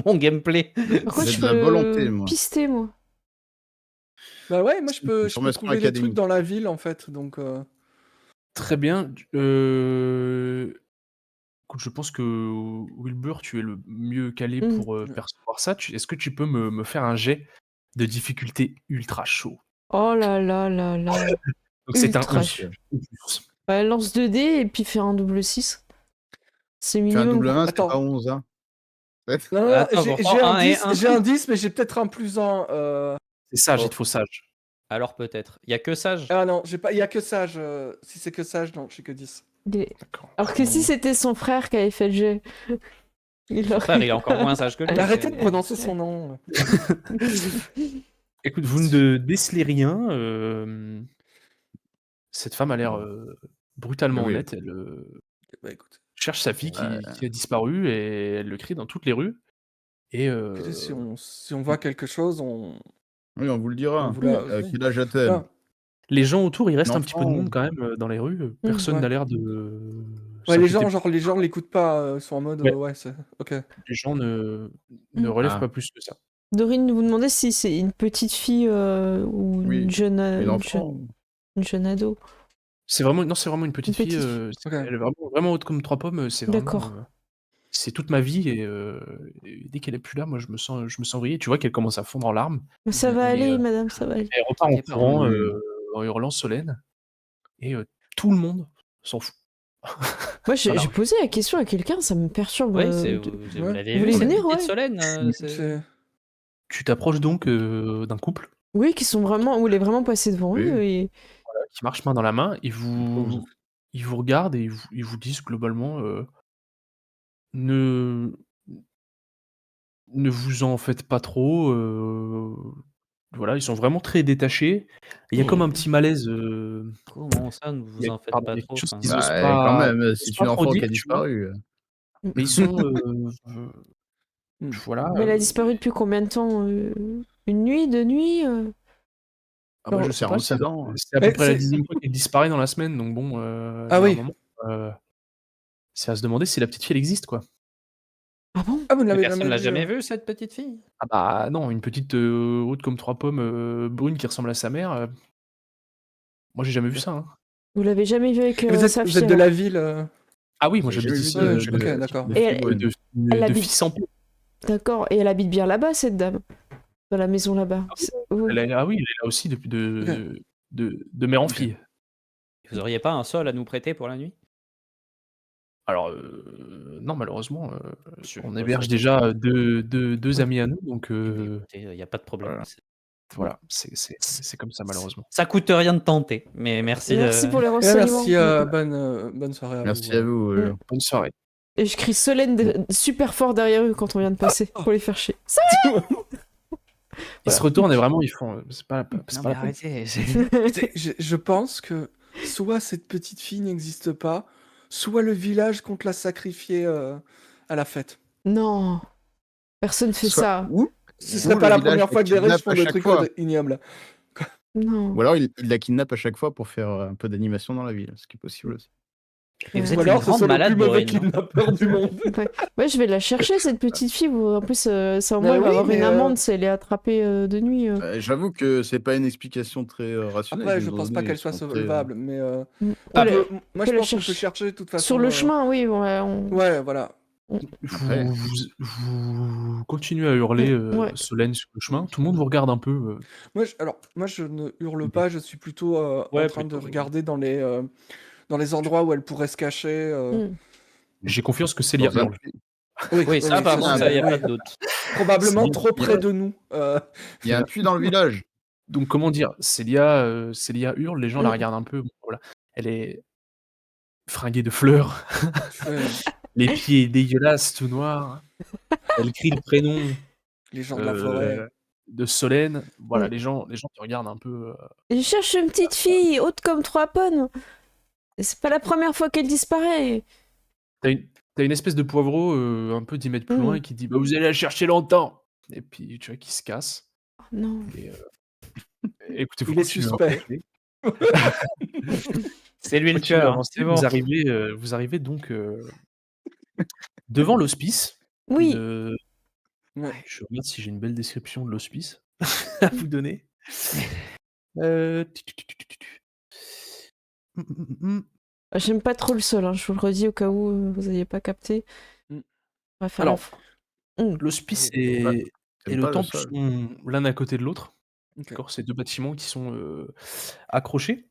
mon gameplay. Par contre, J'ai je de la peux volonté, moi. pister, moi. Bah ouais, moi je peux Formation trouver des trucs académique. dans la ville en fait. Donc. Très bien. Écoute, je pense que Wilbur, tu es le mieux calé Mm. pour percevoir ça. Est-ce que tu peux me faire un jet de difficulté ultra chaud? Oh là là là là. Donc c'est un Ultra 11. chaud. ou plus. Bah, lance 2 dés et puis faire un double 6. C'est Fais un minimum. double 1, c'est Attends. pas 11, hein. Ouais. Non, non, Attends, j'ai pourtant, un un et 10, un. j'ai un 10, mais j'ai peut-être un plus 1. C'est sage, Oh. il te faut sage. Alors peut-être. Il y a que sage. Ah non, j'ai pas... il y a que sage. Si c'est que sage, non, j'ai que 10. D'accord. Alors que si c'était son frère qui avait fait le jet, il Son frère, il est encore moins sage que lui. Arrêtez de c'est- prononcer son nom. Écoute, vous ne décelez rien. Cette femme a l'air brutalement Oui. honnête. Elle Bah écoute, cherche sa fille Ouais. qui a disparu et elle le crie dans toutes les rues. Et écoutez, si on voit quelque chose, on Oui, on vous le on dira. vous la... oui. Quel âge a-t-elle? Voilà. les gens autour, il reste un petit peu de L'enfant. monde quand même dans les rues. Personne ouais. n'a l'air de Ouais, les s'inquiéter. gens, les gens l'écoutent pas, sont en mode, Ouais. ouais, c'est... Ok. Les gens ne relèvent Ah. pas plus que ça. Dorine vous demandait si c'est une petite fille ou Oui, une jeune, Une enfant. une jeune ado. C'est vraiment une petite Une fille. petite fille. Ok. Elle est vraiment haute comme 3 pommes. C'est vraiment. D'accord. C'est toute ma vie et dès qu'elle est plus là, moi je me sens vriller. Tu vois qu'elle commence à fondre en larmes. Mais ça va Mais, aller, madame, ça va aller. Elle repart en T'inquiète pas, courant, oui. en hurlant Solène. Et tout le monde s'en fout. Moi, j'ai Voilà. j'ai posé la question à quelqu'un, ça me perturbe. Oui, c'est, de- vous ouais. l'avez Vous vu, voulez cette venir, petite ouais. Solène C'est... Tu t'approches donc d'un couple Oui, qui sont vraiment. Où il est vraiment passé devant Oui. eux. Et... qui marche main dans la main. Ils Pause. vous regardent et ils vous disent globalement ne vous en faites pas trop. Voilà, ils sont vraiment très détachés. Il y a comme un petit malaise. Comment ça, ne vous en faites Pardon, pas il y a trop quelque chose enfin, qu'ils osent Bah, quand pas, même, ils osent c'est pas une trop enfant dire, qui a tu vois. disparu. Mais ils sont, Hmm. voilà. Mais elle a disparu depuis combien de temps Une nuit, 2 nuits Ah bah, je Alors, sais pas, 46 ans. c'est à peu Mais près la c'est... 10e fois qu'elle disparaît dans la semaine, donc bon, Ah il y a un oui. moment, c'est à se demander si la petite fille elle existe, quoi. Ah bon Ah, vous ne mais l'avez personne jamais l'a vu jamais vue, cette petite fille. Ah bah non, une petite haute comme 3 pommes, brune qui ressemble à sa mère. Moi j'ai jamais vu ça. Hein. Vous l'avez jamais vu avec Et sa vous êtes fille de alors la ville Ah oui, moi J'ai j'habite jamais vu ici. Ouais, J'habite ok, d'accord. de Et fille brune. elle de habite- fils en peau. D'accord. Et elle habite bien là-bas, cette dame dans la maison là-bas. Oui. Ah oui, elle est là aussi depuis de mère en Ok. fille. Vous auriez pas un sol à nous prêter pour la nuit? Alors non, malheureusement, on Bon, héberge ça- déjà deux amis à nous, donc Écoutez, il n'y a pas de problème. Voilà. voilà, c'est comme ça malheureusement. Ça coûte rien de tenter, mais merci. Merci pour les Eh, renseignements. merci, bonne soirée à Merci vous. à vous. Bonne soirée. Et je crie Solène super fort derrière eux quand on vient de passer pour les faire chier. Ils se retournent et vraiment ils font. C'est pas Non, la mais peine. arrêtez. Je pense que soit cette petite fille n'existe pas, soit le village compte la sacrifier à la fête. Non, personne fait Soit- ça. Ou, Ce Ou serait le pas la village première fois que des kidnappe riches font à des chaque trucs fois. ignobles. Non. ou alors il la kidnappe à chaque fois pour faire un peu d'animation dans la ville, ce qui est possible aussi. Et vous Ouais. êtes Ou une alors ce grande sont les malade, plus mauvais Dorine, non kidnappeurs du monde. Ouais, je vais la chercher cette petite fille. En plus, ça au moins Mais elle va oui, avoir mais, une amende si elle est attrapée de nuit. J'avoue que c'est pas une explication très rationnelle. Après, qu'ils je nous ont pense pas donnée, qu'elle ils soit sont très, solvable, mais On on la- peut- moi je la pense qu'on peut chercher. chercher de toute façon. Sur le chemin, oui. On... Ouais, voilà. Après. Vous continuez à hurler Ouais. Solène sur le chemin. Tout le monde vous regarde un peu. Moi, je ne hurle pas, je suis plutôt en Ouais, train de plutôt. regarder dans les endroits où elle pourrait se cacher. Mm. J'ai confiance que Célia dans un hurle. puits. Oui, ça, par contre, ça, il n'y a oui. pas de doute. Probablement Célia- trop près de nous. Il y a un puits dans le village. Donc comment dire, Célia hurle, les gens la Mm. regardent un peu. Bon, voilà. Elle est fringuée de fleurs, Ouais, les pieds dégueulasses, tout noirs. Elle crie le prénom les gens de la forêt. de Solène. Voilà, Mm. les gens te regardent un peu. Je cherche une petite fille haute comme 3 pommes. Et c'est pas la première fois qu'elle disparaît. T'as une espèce de poivreau un peu 10 mètres plus loin qui dit bah, vous allez la chercher longtemps. Et puis tu vois qu'il se casse. Oh, non. Et, écoutez, vous Il est continuez à suspect. avancer. C'est lui le Continuez à tueur, avancer. c'est bon. Vous arrivez donc devant l'hospice. Oui. Ouais. Je regarde si j'ai une belle description de l'hospice à vous donner. J'aime pas trop le sol, hein, je vous le redis au cas où vous n'ayez pas capté. Mm. On va faire Alors, la... Mm. l'hospice Ouais. et le pas le temple sol. sont l'un à côté de l'autre. Ok. D'accord, c'est 2 bâtiments qui sont, accrochés.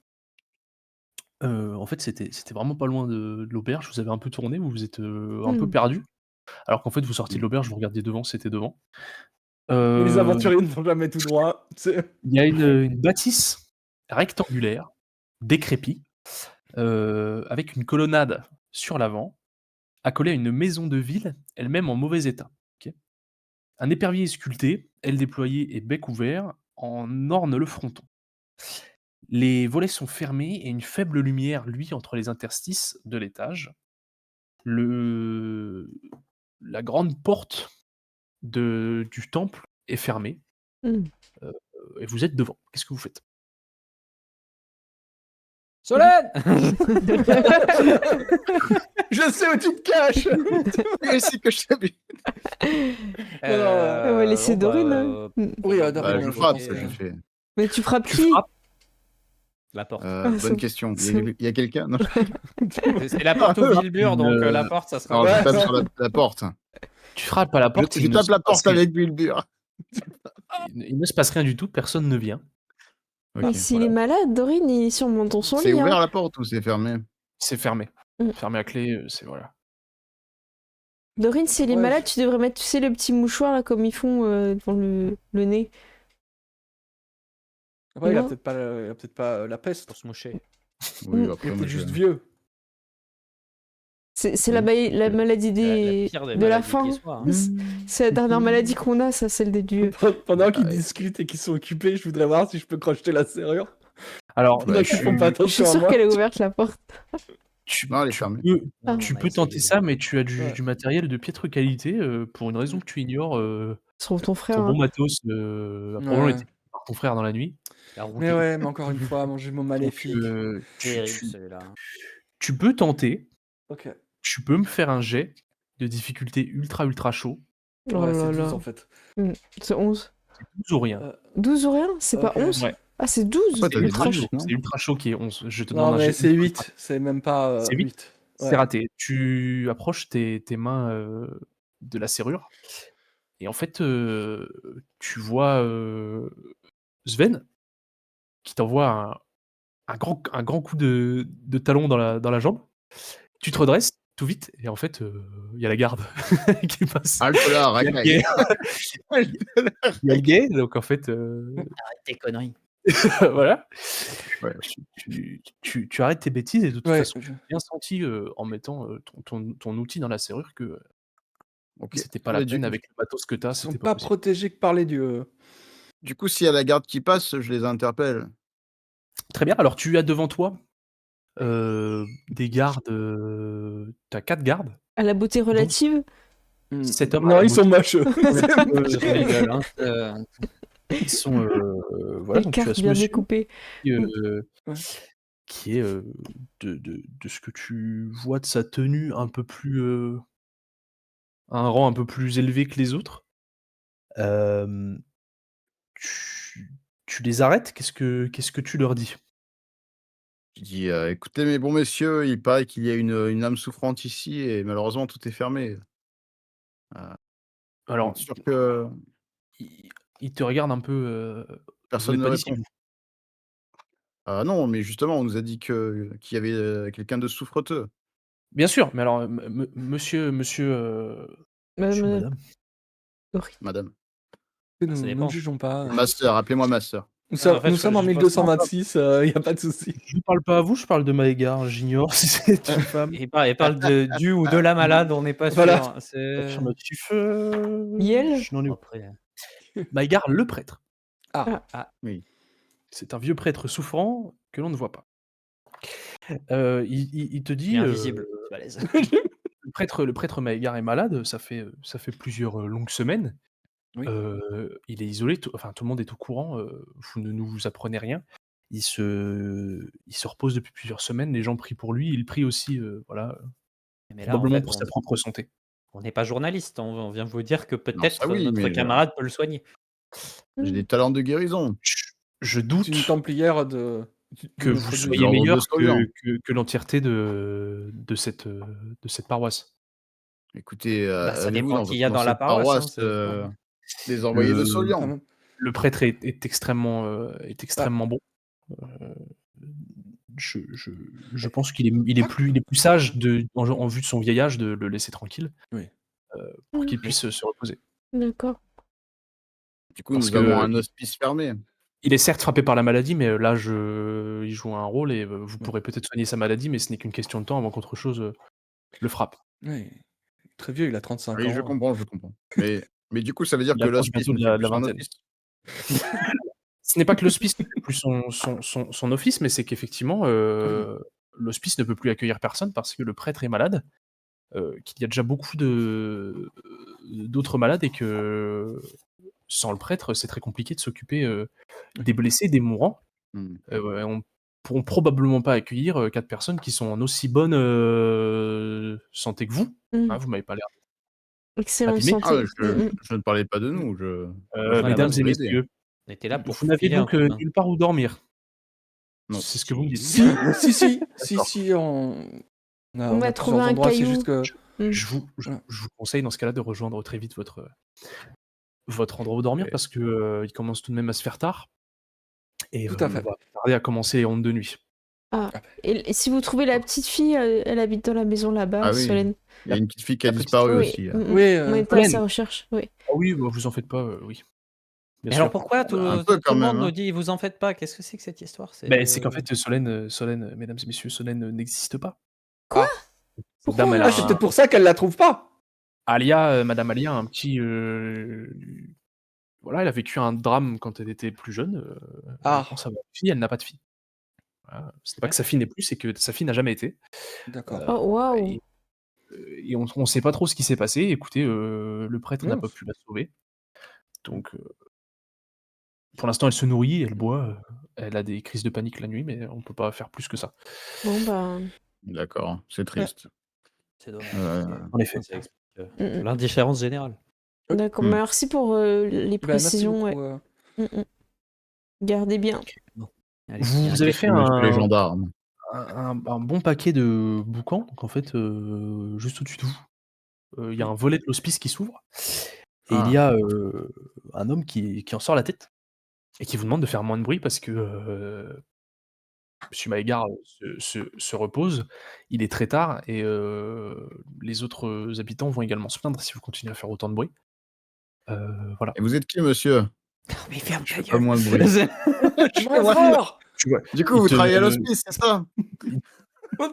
En fait, c'était vraiment pas loin de l'auberge. Vous avez un peu tourné, vous vous êtes, un peu Hmm. perdus, alors qu'en fait, vous sortiez de Mmh. l'auberge, vous regardiez devant, c'était devant. Et les Heu, aventuriers ne vont jamais tout droit. il y a une bâtisse rectangulaire, décrépite, avec une colonnade sur l'avant, accolée à une maison de ville, elle-même en mauvais état. OK. Un épervier sculpté, ailes déployées et bec ouvert, en orne le fronton. Les volets sont fermés et une faible lumière luit entre les interstices de l'étage. Le La grande porte du temple est fermée, Hmm. heu et vous êtes devant. Qu'est-ce que vous faites? Solène Je sais où tu te caches. Et c'est que je t'ai vu. On va laisser Dorine. Hein. Oui, prenons- Dorine, Bah, je je frappe, pense, je fais. Mais tu frappes Tu qui? frappes, La porte. Bonne c'est- question. c'est- Il y a quelqu'un? Non. C'est la porte au Vilbur, donc la porte, ça sera. Alors, je Ouais. tape sur la porte. tu frappes à la porte et Je il ne tape se la passe porte rien. avec Bulbur. Il ne se passe rien du tout, personne ne vient. Mais Ok. s'il voilà. est malade, Dorine, il est sûrement dans son C'est lit. ouvert Hein. la porte ou c'est fermé? C'est fermé. Mmh. Fermé à clé, c'est voilà. Dorine, s'il est Ouais, malade, tu devrais mettre, tu sais, le petit mouchoir là, comme ils font devant le nez. Après, il a Non. peut-être pas, la peste. Pour se moucher. Oui, Mm. Il est après, moi, peut-être je... juste vieux. C'est la, la maladie La des... pire des de la maladies faim. qui soit. Hein. C'est la dernière maladie qu'on a, ça, celle des dieux. Pendant qu'ils Ouais. discutent et qu'ils sont occupés, je voudrais voir si je peux crocheter la serrure. Alors, Pendant qu'ils font pas Je suis attention à sûre moi. qu'elle est ouverte, la porte. Non, elle est fermée. Ah. Tu On a peux tenter essayé. ça, mais tu as Ouais. du matériel de piètre qualité, pour une raison que tu ignores, Sur ton frère. ton bon Hein. matos, a probablement Ouais. été pris par ton frère dans la nuit. La roue Mais ouais, mais encore une fois, manger mon Donc, maléfique. terrible celui-là. tu peux tenter, Ok. tu peux me faire un jet de difficulté ultra, ultra chaud, Oh Ouais, là c'est 12 là. en fait. C'est 11. 12 ou rien. 12 ou rien? C'est pas Ok. 11? Ouais. Ah, c'est 12. Pourquoi t'as C'est des ultra bonus, chaud. non? C'est ultra chaud qui est 11. Je te Non, demande un mais jet c'est ultra 8. C'est même pas C'est 8? 8. C'est raté. Tu approches tes mains, de la serrure et en fait, tu vois, Sven qui t'envoie un grand coup de talon dans la jambe. Tu te redresses tout vite et en fait, il y a la garde qui passe. Halte là, Il y a le racaille. guet. Il y a le guet, donc en fait, Arrête tes conneries. voilà. Ouais. Tu arrêtes tes bêtises et de toute Ouais. façon, tu as bien senti, en mettant, ton outil dans la serrure que Ok. c'était pas la Ouais, peine avec le matos que tu as, Ils sont c'était pas pas possible. protégés que par les dieux. Du coup, s'il y a la garde qui passe, je les interpelle. Très bien, alors tu as devant toi, des gardes, tu as 4 gardes, À la beauté relative. cet homme à Non, la ils sont beauté moches. ils sont, voilà, Les donc tu as cartes ce bien monsieur découpées. qui, Ouais. qui est, de ce que tu vois de sa tenue un peu plus, un rang un peu plus élevé que les autres. Hem, tu les arrêtes? Qu'est-ce que tu leur dis? Je dis écoutez, mes bons messieurs, il paraît qu'il y a une âme souffrante ici et malheureusement tout est fermé. Vous Alors, êtes sûr que il te regarde un peu, vous personne n'êtes ne pas d'ici, répond? vous? Ah non, mais justement, on nous a dit qu'il y avait quelqu'un de souffreteux. Bien sûr, mais alors, monsieur, monsieur, madame? Dorine. Madame. Nous Ça ne dépend. jugeons pas. Master, appelez-moi Master. Nous en fait, nous je sommes en juge pas 1226, il y a pas de souci. Je parle pas à vous, je parle de ma égard, j'ignore si c'est une femme. Il parle du ou de la malade, on n'est pas Voilà. sûr. C'est Affirmatif, Yel? je n'en ai après. Maïgar, le prêtre. Oui. C'est un vieux prêtre souffrant que l'on ne voit pas. Il te dit, Il est invisible. C'est balèze. le prêtre Maïgar est malade, ça fait plusieurs, longues semaines. Oui. Il est isolé, tout le monde est au courant, vous ne nous apprenez rien. Il se repose depuis plusieurs semaines, les gens prient pour lui, il prie aussi, voilà, Mais là, en probablement fait, pour sa propre santé. on n'est pas journaliste. On vient vous dire que ça peut-être oui, notre mais camarade peut le soigner. J'ai des talents de guérison. Je C'est doute une templière de que notre vous Dieu. soyez L'ordre de meilleur Solian. que l'entièreté de cette paroisse. Écoutez, Bah, ça avez-vous dépend dans qui y a dans la cette paroisse, hein, paroisse des Oui, envoyés de Le quand Solian? même. Le prêtre est extrêmement bon. Euh, je pense qu'il est plus sage en vue de son vieil âge de le laisser tranquille Oui. pour qu'il Oui. puisse se reposer. D'accord. Du coup, Parce nous avons que un hospice fermé. il est certes frappé par la maladie, mais l'âge, il joue un rôle et vous Ouais. pourrez peut-être soigner sa maladie, mais ce n'est qu'une question de temps avant qu'autre chose le frappe. Oui. Très vieux, il a 35 Oui, je ans. comprends. Mais du coup, ça veut dire Il que approche l'hospice bientôt ne de fait la plus son vingtaine. office. Ce n'est pas que l'hospice ne fait plus son office, mais c'est qu'effectivement, l'hospice ne peut plus accueillir personne parce que le prêtre est malade, qu'il y a déjà beaucoup d'autres malades et que sans le prêtre, c'est très compliqué de s'occuper des blessés, des mourants. Hmm. On ne pourront probablement pas accueillir 4 personnes qui sont en aussi bonne santé que vous. Hein, vous m'avez pas l'air Excellente abîmé. Ah, santé. je ne parlais pas de nous. Moi, j'étais Mesdames là et pour l'aider. messieurs, On était là pour vous n'avez filer un donc coup de main. nulle part où dormir. Non. C'est ce que vous me dites. Si, on On va a trouver plusieurs un endroits, c'est caillou. juste que... Je vous conseille dans ce cas-là de rejoindre très vite votre endroit où dormir Ok. parce que il commence tout de même à se faire tard et Tout à on fait. va tarder à commencer les rondes de nuit. Ah. Et si vous trouvez la petite fille, elle habite dans la maison là-bas, Ah oui. Solène. Il y a une petite fille qui a La petite- disparu Oui. aussi. Oui, On était à Solène. sa recherche. Oui. Ah oui, bah, vous en faites pas, oui. Bien Mais sûr. alors pourquoi tout, Un peu tout quand le monde même, hein. nous dit vous en faites pas? Qu'est-ce que c'est que cette histoire? C'est qu'en fait Solène, mesdames et messieurs, Solène n'existe pas. Quoi? Ah. Cette Pourquoi dame, elle Ah, a c'est peut-être pour ça qu'elle la trouve pas. Madame Alia a un petit voilà, elle a vécu un drame quand elle était plus jeune. Ah. Elle pense avoir une fille, elle n'a pas de fille. Voilà. Ce n'est pas que sa fille n'est plus, c'est que sa fille n'a jamais été. D'accord. Oh, waouh. Et on ne sait pas trop ce qui s'est passé. Écoutez, le prêtre n'a Mince. pas pu la sauver. Donc, pour l'instant, elle se nourrit, elle boit, elle a des crises de panique la nuit, mais on peut pas faire plus que ça. Bon, bah. D'accord, c'est triste. C'est dommage. En effet. Ça explique Mm, mm. l'indifférence générale. D'accord. Mm. Merci pour les Bah, précisions. merci Ouais. beaucoup. Gardez bien. Allez, Vous il y a un avez quai- fait Monsieur les gendarmes. un bon paquet de boucans, donc en fait, juste au-dessus de vous, il y a un volet de l'hospice qui s'ouvre et il y a un homme qui en sort la tête et qui vous demande de faire moins de bruit parce que Monsieur Maégard se repose. Il est très tard et les autres habitants vont également se plaindre si vous continuez à faire autant de bruit. Voilà. Et vous êtes qui, monsieur? Mais ferme Je ta fais pas gueule. moins de bruit. Je vais voir. Tu vois, Du coup, il vous te- travaillez à l'hospice, c'est ça?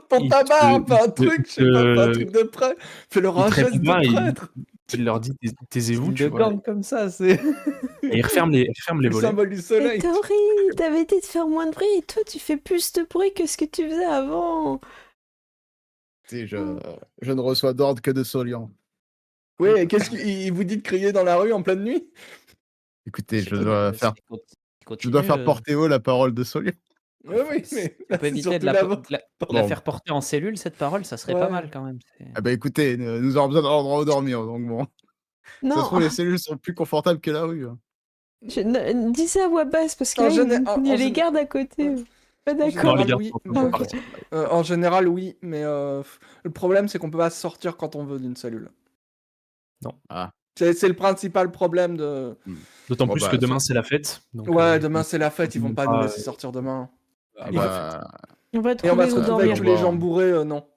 Ton il tabac, te- fais un il te- truc, je sais pas, fais un truc de prêtre. Fais-leur il un te geste répond de pas et prêtre. il leur dit taisez-vous, Signe tu de vois. gang comme ça, c'est. Et il referme les Le volets. symbole du Et soleil. Tori, t'avais été de faire moins de bruit et toi, tu fais plus de bruit que ce que tu faisais avant. Tu sais, je ne reçois d'ordre que de Solian. Oui, et qu'est-ce qu'il vous dit de crier dans la rue en pleine nuit? Écoutez, je dois faire Continue, porter haut la parole de Solian. Oui, oui, mais on là, peut c'est éviter surtout de la vôtre. la Pardon. faire porter en cellule, cette parole, ça serait pas Ouais. mal quand même. Ah bah écoutez, nous aurons besoin d'un endroit où dormir, donc bon. Ça se Non, trouve, les cellules sont plus confortables que la rue. Hein. dis ça à voix basse parce que En là, général- il y a en les gén- gardes à côté. Ouais. Pas En d'accord. Non, les général, gars, oui, sont mais en ok. partie. en général, oui, mais le problème, c'est qu'on peut pas sortir quand on veut d'une cellule. Non. Ah. C'est le principal problème de... D'autant Bon, plus bah, que demain c'est la fête. Donc, Ouais, demain c'est la fête, ils vont pas nous pas, laisser sortir demain. Ah Il bah, On va Et on va trouver se où retrouver avec dormir. tous les gens bourrés, non.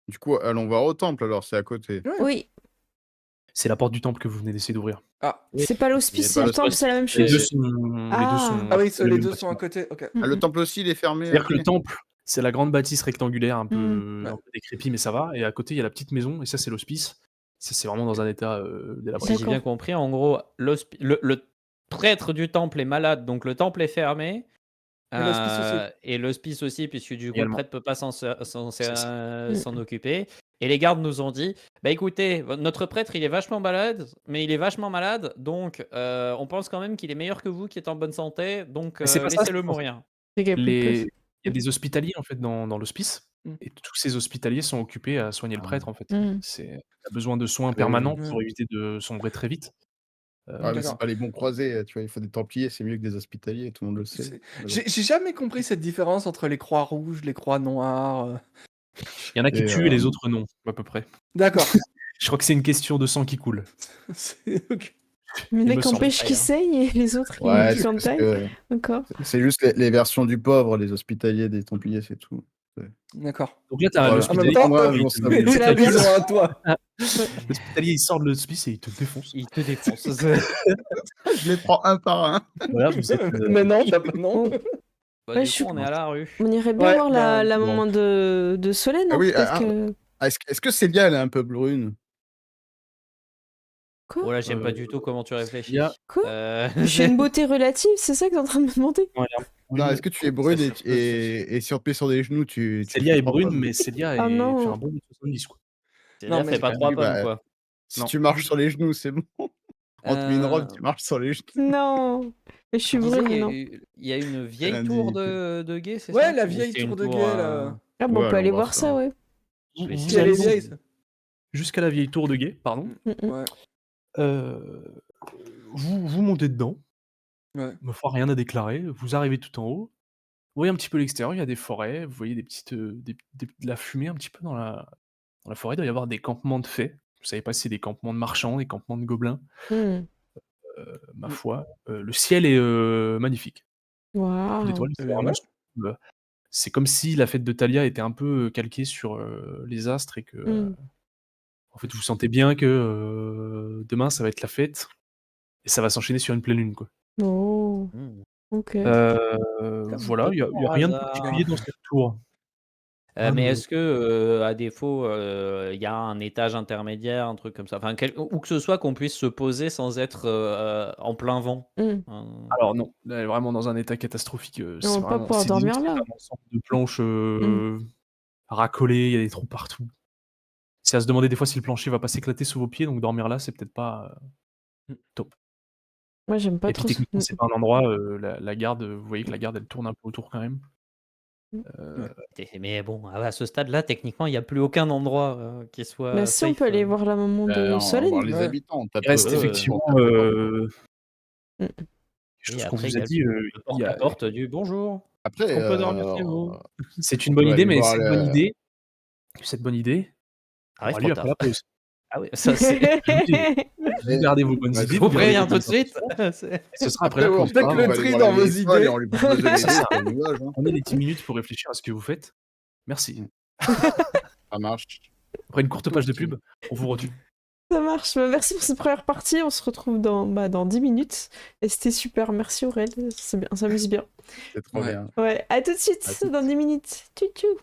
du coup, allons voir au temple alors, c'est à côté. Oui, c'est la porte du temple que vous venez d'essayer d'ouvrir. Ah, c'est pas l'hospice, C'est c'est pas le temple, l'hospice. c'est la même Les deux chose. sont, ah oui, le les même deux sont à bâtiment. côté, ok. Ah, le temple aussi, il est fermé. C'est-à-dire que ok. le temple, c'est la grande bâtisse rectangulaire un peu, Ouais. un peu décrépie, mais ça va. Et à côté, il y a la petite maison, et ça, c'est l'hospice. Ça, c'est vraiment dans un état délabré. Si j'ai D'accord. bien compris, en gros, le prêtre du temple est malade, donc le temple est fermé. Et l'hospice aussi. Et l'hospice aussi, puisque du coup, Également. le prêtre peut pas s'en Mm. occuper. Et les gardes nous ont dit, bah écoutez, notre prêtre, il est vachement malade, donc on pense quand même qu'il est meilleur que vous, qui êtes en bonne santé, donc Mais c'est pas ça, laissez-le c'est qu'en mourir. C'est qu'il y a plus de place. Il y a des hospitaliers en fait dans l'hospice, Mm. et tous ces hospitaliers sont occupés à soigner le Ah. prêtre en fait. Mm. Il a besoin de soins oui. permanents Ouais. pour éviter de sombrer très vite. Ouais, mais D'accord. c'est pas les bons croisés, tu vois, il faut des templiers, c'est mieux que des hospitaliers, tout le monde le C'est- sait. Mais bon. J'ai jamais compris cette différence entre les croix rouges, les croix noires. Il y en a qui Et, tuent et les autres non, à peu près. D'accord. Je crois que c'est une question de sang qui coule. C'est- ok. Mais Il mec me semble. empêche qui saigne et les autres Ouais, qui c'est parce s'entaillent. que D'accord. c'est juste les versions du pauvre, les hospitaliers, des Templiers, c'est tout. D'accord. Donc là, t'as Voilà. En même l'hospitalier temps, qui eux, il vont te- s'amuser. il a la gueule. besoin à toi. L'hospitalier, il sort de l'hospice et il te défonce. Il te défonce. Je les prends un par un. Voilà, vous êtes. Mais non, non. Bon. Bah, Ouais, du je coup, suis- on est à la rue. On irait bien Ouais, voir bah, la bon. maman de Solène, Ah hein, oui, peut-être que... Est-ce que Célia, elle est un peu brune? Quoi? Oh là, j'aime pas Euh, du tout comment tu réfléchis. il y a- Quoi? Euh, J'ai une beauté relative, c'est ça que t'es en train de me demander? Non, est-ce que tu es brune Ça, et sur pied sur des genoux, tu Célia fais est 3 brune, pommes? mais Célia Ah non. fait un bon 70, quoi. Célia mais fait pas bah, 3 oui, pommes, bah, quoi. Si Non. tu marches sur les genoux, c'est bon. On te met une robe, Euh, tu marches sur les genoux. Non. Mais je suis Tu disais, brune, non. il y a une vieille l'indignité. tour de guet, c'est ça? Ouais, la Ou vieille c'est une tour de guet, là. Ah bon, Ouais, on peut allons aller voir voir ça. ça, ouais. Je vais Vous essayer Si elle allez est donc vieille, ça. jusqu'à la vieille tour de guet, pardon. Mm, mm. Ouais. Vous montez dedans. Ouais. Ma foi, rien à déclarer. Vous arrivez tout en haut. Vous voyez un petit peu l'extérieur, il y a des forêts. Vous voyez des petites, de la fumée un petit peu dans la forêt. Il doit y avoir des campements de fées. Vous savez pas si c'est des campements de marchands, des campements de gobelins. Mm. Ma foi, le ciel est magnifique. Beaucoup Waouh. d'étoiles, c'est Eh bien, vraiment ouais. superbe. C'est comme si la fête de Thalia était un peu calquée sur les astres et que Mm. en fait vous sentez bien que demain ça va être la fête et ça va s'enchaîner sur une pleine lune, quoi. Oh, Hmm. ok. Voilà, il y a par rien de hasard. particulier dans cette tour. Rien Mais de- est-ce que, à défaut, il y a un étage intermédiaire, un truc comme ça? Enfin, où que ce soit qu'on puisse se poser sans être en plein vent. Mm. Alors non, là, elle est vraiment dans un état catastrophique. On va pas pouvoir disons que dormir c'est là. un ensemble de planches racolées, il y a des trous partout. C'est à se demander des fois si le plancher va pas s'éclater sous vos pieds, donc dormir là, c'est peut-être pas top. Moi, j'aime pas Et puis trop. techniquement, c'est pas un endroit, la garde, vous voyez que la garde, elle tourne un peu autour quand même. Mais bon, à ce stade-là, techniquement, il n'y a plus aucun endroit qui soit Bah si, on safe. peut aller voir la maman On de va Solène. voir les Ouais. habitants. Il reste effectivement Mm. quelque Et chose qu'on après, vous il y a a dit, le il y a porte-à-porte du bonjour. Après, On peut dormir chez vous. c'est une bonne peut idée, aller mais voir cette le- bonne idée Arrive aura trop lieu tard. après la pause. Ah oui, ça c'est. Vous gardez vos bonnes Vas-y. idées. Je vous vous gardez préviens vos tout de bonnes suite. intentions. Ce sera après la Après, pause. on fait pas que le avant. tri dans vos idées. On lui propose de l'aider, Ça sert. c'est le nuage, hein. Prenez les 10 minutes pour réfléchir à ce que vous faites. Merci. Ça marche. Après une courte page de pub, on vous retue. Ça marche. Bah, merci pour cette première partie. On se retrouve dans 10 minutes. Et c'était super. Merci Aurèle. C'est bien, on s'amuse bien. C'est trop Ouais. bien. Ouais, à tout de suite À tout de dans 10 minutes. Tchou tchou.